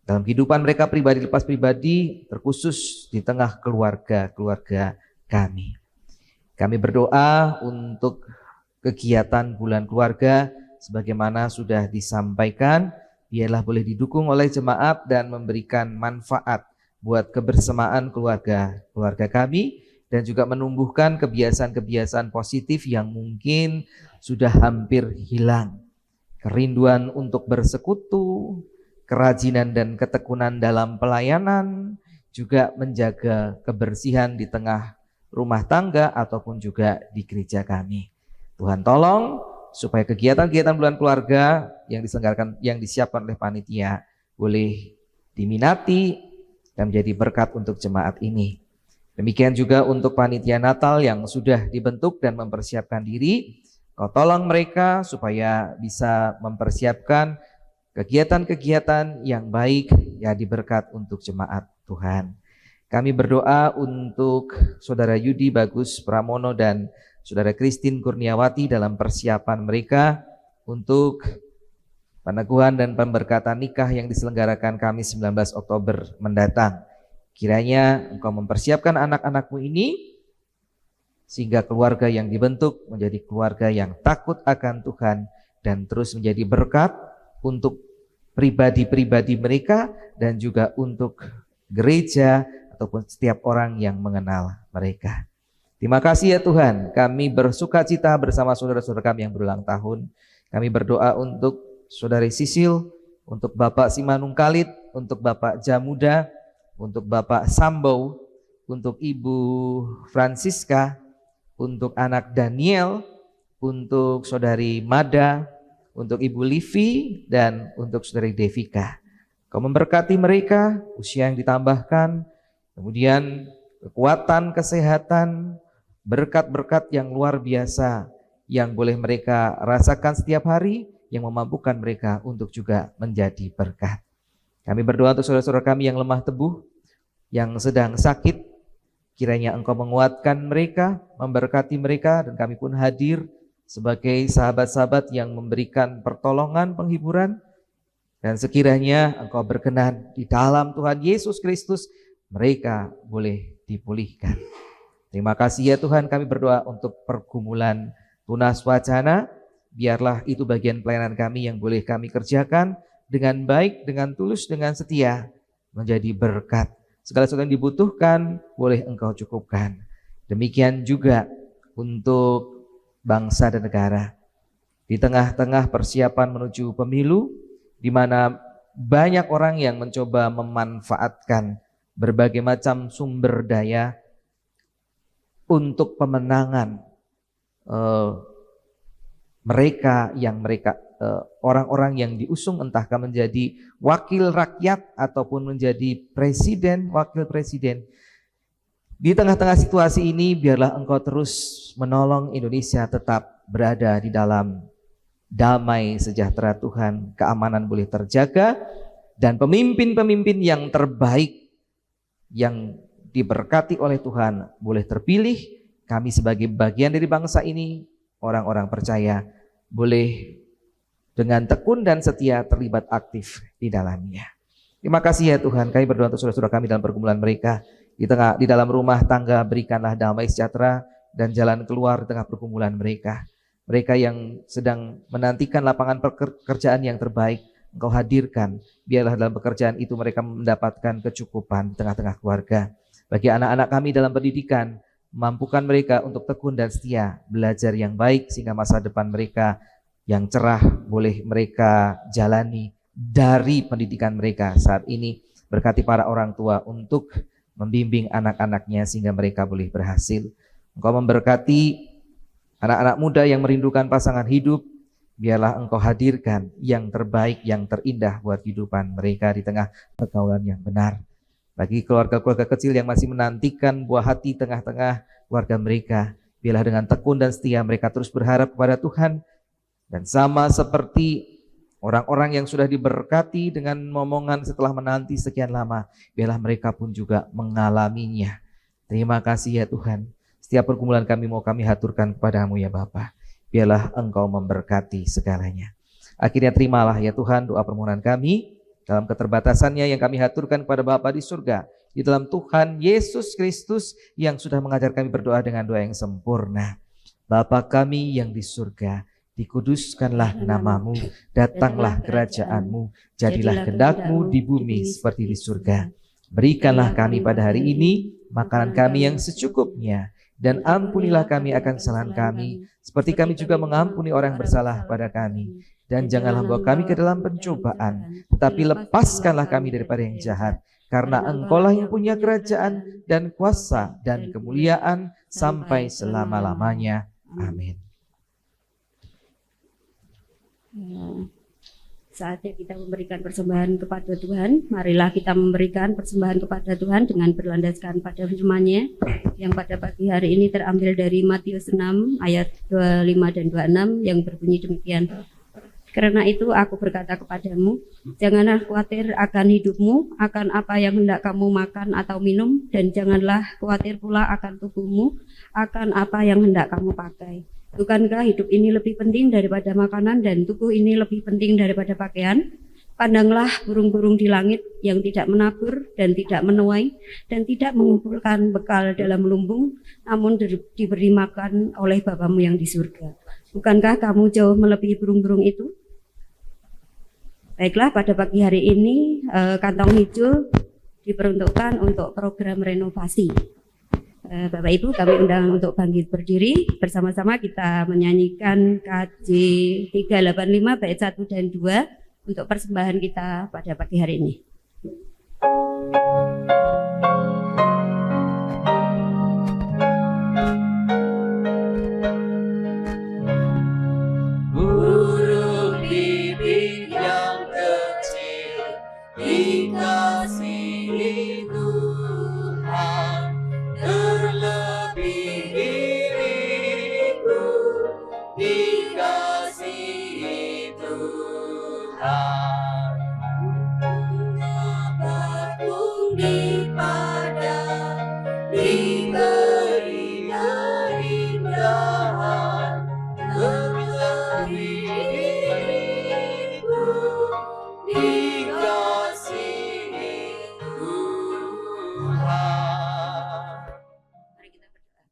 dalam kehidupan mereka pribadi lepas pribadi, terkhusus di tengah keluarga-keluarga kami. Kami berdoa untuk kegiatan bulan keluarga sebagaimana sudah disampaikan, biarlah boleh didukung oleh jemaat dan memberikan manfaat buat kebersamaan keluarga kami dan juga menumbuhkan kebiasaan-kebiasaan positif yang mungkin sudah hampir hilang. Kerinduan untuk bersekutu, kerajinan dan ketekunan dalam pelayanan, juga menjaga kebersihan di tengah rumah tangga ataupun juga di gereja kami. Tuhan tolong supaya kegiatan-kegiatan bulan keluarga yang diselenggarakan, yang disiapkan oleh panitia boleh diminati dan menjadi berkat untuk jemaat ini. Demikian juga untuk panitia Natal yang sudah dibentuk dan mempersiapkan diri. Kau tolong mereka supaya bisa mempersiapkan kegiatan-kegiatan yang baik ya diberkat untuk jemaat Tuhan. Kami berdoa untuk Saudara Yudi Bagus Pramono dan Saudara Christine Kurniawati dalam persiapan mereka untuk peneguhan dan pemberkatan nikah yang diselenggarakan Kamis 19 Oktober mendatang. Kiranya Engkau mempersiapkan anak-anak-Mu ini sehingga keluarga yang dibentuk menjadi keluarga yang takut akan Tuhan dan terus menjadi berkat untuk pribadi-pribadi mereka dan juga untuk gereja ataupun setiap orang yang mengenal mereka. Terima kasih ya Tuhan, kami bersukacita bersama saudara-saudara kami yang berulang tahun. Kami berdoa untuk Saudari Sisil, untuk Bapak Simanung Khalid, untuk Bapak Jamuda, untuk Bapak Sambau, untuk Ibu Francisca, untuk anak Daniel, untuk Saudari Mada, untuk Ibu Livi, dan untuk Saudari Devika. Kau memberkati mereka, usia yang ditambahkan, kemudian kekuatan, kesehatan, berkat-berkat yang luar biasa yang boleh mereka rasakan setiap hari, yang memampukan mereka untuk juga menjadi berkat. Kami berdoa untuk saudara-saudara kami yang lemah tebuh, yang sedang sakit, kiranya Engkau menguatkan mereka, memberkati mereka, dan kami pun hadir sebagai sahabat-sahabat yang memberikan pertolongan, penghiburan, dan sekiranya Engkau berkenan di dalam Tuhan Yesus Kristus, mereka boleh dipulihkan. Terima kasih ya Tuhan, kami berdoa untuk pergumulan Tunas Wacana. Biarlah itu bagian pelayanan kami yang boleh kami kerjakan dengan baik, dengan tulus, dengan setia, menjadi berkat. Segala sesuatu yang dibutuhkan boleh Engkau cukupkan. Demikian juga untuk bangsa dan negara. Di tengah-tengah persiapan menuju pemilu, di mana banyak orang yang mencoba memanfaatkan berbagai macam sumber daya untuk pemenangan mereka orang-orang yang diusung entahkah menjadi wakil rakyat ataupun menjadi presiden, wakil presiden. Di tengah-tengah situasi ini biarlah Engkau terus menolong Indonesia tetap berada di dalam damai sejahtera Tuhan, keamanan boleh terjaga, dan pemimpin-pemimpin yang terbaik yang diberkati oleh Tuhan boleh terpilih. Kami sebagai bagian dari bangsa ini, orang-orang percaya, boleh dengan tekun dan setia terlibat aktif di dalamnya. Terima kasih ya Tuhan, kami berdoa untuk saudara-saudara kami dalam pergumulan mereka. Di dalam rumah tangga berikanlah damai sejahtera dan jalan keluar di tengah pergumulan mereka. Mereka yang sedang menantikan lapangan pekerjaan yang terbaik, Engkau hadirkan. Biarlah dalam pekerjaan itu mereka mendapatkan kecukupan di tengah-tengah keluarga. Bagi anak-anak kami dalam pendidikan, mampukan mereka untuk tekun dan setia, belajar yang baik sehingga masa depan mereka yang cerah boleh mereka jalani dari pendidikan mereka saat ini. Berkati para orang tua untuk membimbing anak-anaknya sehingga mereka boleh berhasil. Engkau memberkati anak-anak muda yang merindukan pasangan hidup, biarlah Engkau hadirkan yang terbaik, yang terindah buat kehidupan mereka di tengah pergaulan yang benar. Bagi keluarga-keluarga kecil yang masih menantikan buah hati tengah-tengah keluarga mereka, Biarlah dengan tekun dan setia mereka terus berharap kepada Tuhan. Dan sama seperti orang-orang yang sudah diberkati dengan momongan setelah menanti sekian lama, biarlah mereka pun juga mengalaminya. Terima kasih ya Tuhan. Setiap pergumulan kami mau kami haturkan kepadamu ya Bapa. Biarlah Engkau memberkati segalanya. Akhirnya terimalah ya Tuhan doa permohonan kami dalam keterbatasannya yang kami haturkan kepada Bapa di surga. Di dalam Tuhan Yesus Kristus yang sudah mengajar kami berdoa dengan doa yang sempurna. Bapa kami yang di surga, dikuduskanlah namamu, datanglah kerajaanmu, jadilah kehendak-Mu di bumi seperti di surga. Berikanlah kami pada hari ini makanan kami yang secukupnya, dan ampunilah kami akan kesalahan kami, seperti kami juga mengampuni orang yang bersalah pada kami. Dan janganlah membawa kami ke dalam pencobaan, tetapi lepaskanlah kami daripada yang jahat. Karena Engkaulah yang punya kerajaan dan kuasa dan kemuliaan sampai selama-lamanya. Amin. Saatnya kita memberikan persembahan kepada Tuhan. Marilah kita memberikan persembahan kepada Tuhan dengan berlandaskan pada firman-Nya yang pada pagi hari ini terambil dari Matius 6 ayat 25 dan 26 yang berbunyi demikian. Karena itu aku berkata kepadamu, janganlah khawatir akan hidupmu, akan apa yang hendak kamu makan atau minum, dan janganlah khawatir pula akan tubuhmu, akan apa yang hendak kamu pakai. Bukankah hidup ini lebih penting daripada makanan dan tubuh ini lebih penting daripada pakaian? Pandanglah burung-burung di langit yang tidak menabur dan tidak menuai dan tidak mengumpulkan bekal dalam lumbung, namun diberi makan oleh Bapamu yang di surga. Bukankah kamu jauh melebihi burung-burung itu? Baiklah, pada pagi hari ini kantong hijau diperuntukkan untuk program renovasi. Bapak Ibu, kami undang untuk bangkit berdiri. Bersama-sama kita menyanyikan KJ 385 bait 1 dan 2 untuk persembahan kita pada pagi hari ini. Burung pipit yang kecil dikasihi Tuhan, terlebih diriku dikasihi Tuhan. Apapun di padang diberi keindahan, Terlebih diriku dikasihi Tuhan. Mari kita berdoa.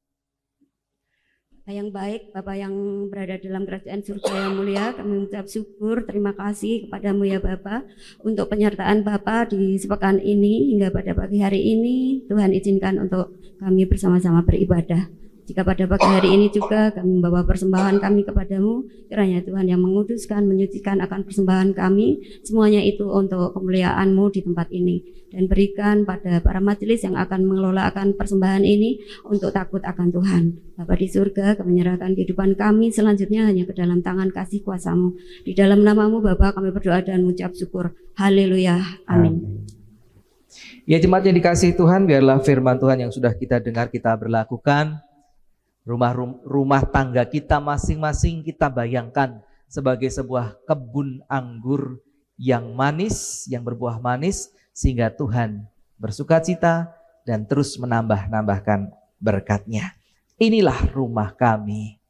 Bapa yang baik, Bapa yang berada dalam kerajaan surga yang mulia, kami mengucap syukur, terima kasih kepadamu ya Bapa untuk penyertaan Bapa di sepekan ini hingga pada pagi hari ini. Tuhan izinkan untuk kami bersama-sama beribadah. Jika pada pagi hari ini juga kami membawa persembahan kami kepadamu, kiranya Tuhan yang menguduskan, menyucikan akan persembahan kami, semuanya itu untuk kemuliaan-Mu di tempat ini. Dan berikan pada para majelis yang akan mengelola akan persembahan ini untuk takut akan Tuhan. Bapa di surga, kami menyerahkan kehidupan kami selanjutnya hanya ke dalam tangan kasih kuasa-Mu. Di dalam nama-Mu Bapa kami berdoa dan mengucap syukur. Haleluya. Amin. Ya jemaat yang dikasihi Tuhan, biarlah firman Tuhan yang sudah kita dengar kita berlakukan. Rumah tangga kita masing-masing kita bayangkan sebagai sebuah kebun anggur yang manis, yang berbuah manis, sehingga Tuhan bersukacita dan terus menambah-nambahkan berkat-Nya. Inilah rumah kami.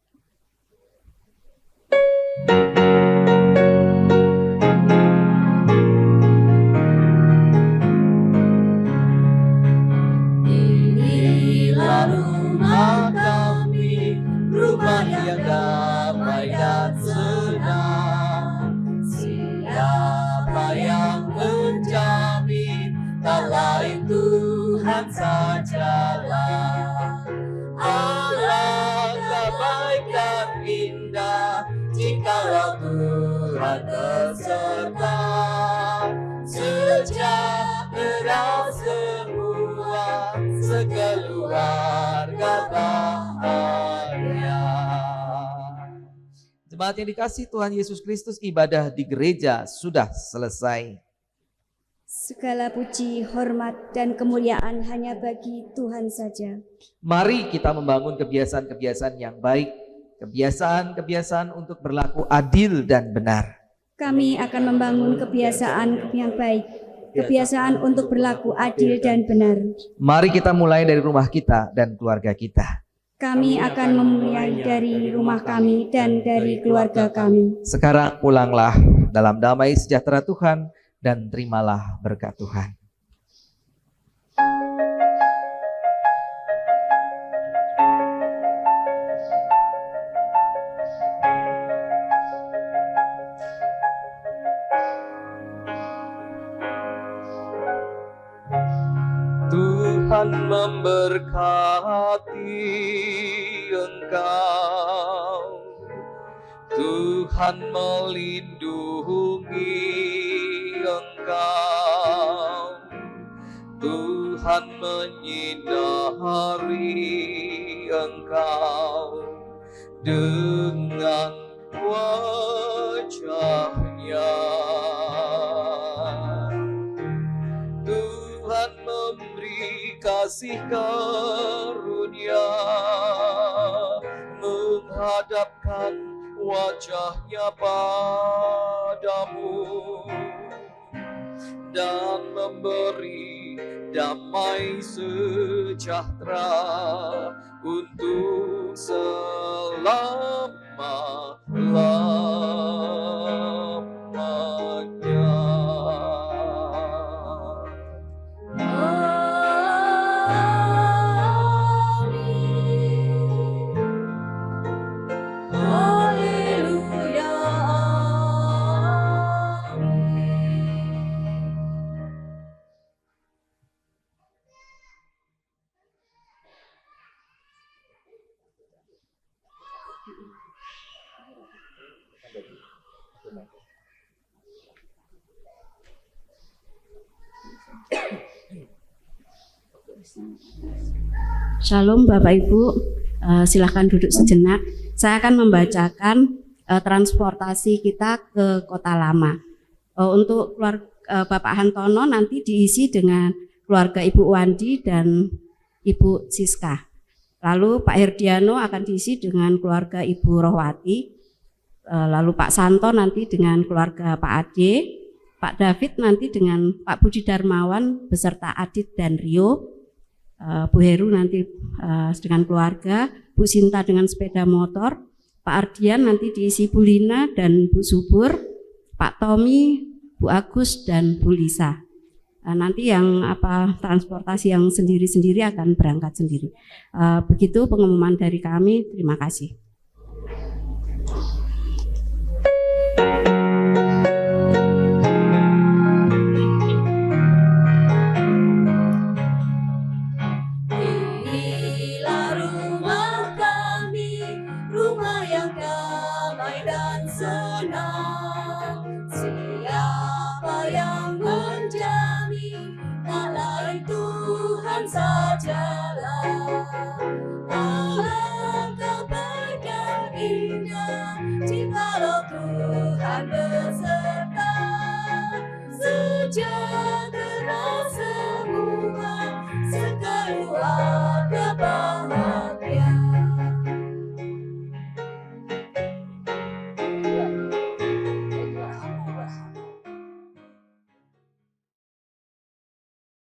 inilah rumah kami, rumah yang damai dan senang. Siapa yang menjamin, tak lain Tuhan sajalah. Alangkah baik dan indah jikalau Tuhan beserta, sejahtera semua, sekeluarga bahagia. Jemaat yang dikasihi Tuhan Yesus Kristus, ibadah di gereja sudah selesai. Segala puji, hormat, dan kemuliaan hanya bagi Tuhan saja. Mari kita membangun kebiasaan-kebiasaan yang baik, kebiasaan-kebiasaan untuk berlaku adil dan benar. Kami akan membangun kebiasaan yang baik, kebiasaan untuk berlaku adil dan benar. Mari kita mulai dari rumah kita dan keluarga kita. Kami akan memulai dari rumah kami dan dari keluarga kami. Sekarang pulanglah dalam damai sejahtera Tuhan dan terimalah berkat Tuhan. Tuhan memberkati engkau, Tuhan melindungi engkau, Tuhan menyinari engkau dengan wajah-Nya. Tuhan memberi kasih karunia, menghadapkan wajah-Nya padamu dan memberi damai sejahtera untuk selama-lamanya. Shalom Bapak Ibu, silakan duduk sejenak. Saya akan membacakan transportasi kita ke Kota Lama. Untuk keluarga Bapak Hantono nanti diisi dengan keluarga Ibu Wandi dan Ibu Siska. Lalu Pak Herdiano akan diisi dengan keluarga Ibu Rohwati. Lalu Pak Santo nanti dengan keluarga Pak Ade. Pak David nanti dengan Pak Budi Darmawan beserta Adit dan Rio. Bu Heru nanti dengan keluarga, Bu Sinta dengan sepeda motor, Pak Ardian nanti diisi Bu Lina dan Bu Subur, Pak Tommy, Bu Agus dan Bu Lisa. Nanti yang transportasi yang sendiri-sendiri akan berangkat sendiri. Begitu pengumuman dari kami. Terima kasih. Sejahtera semua, sekeluarga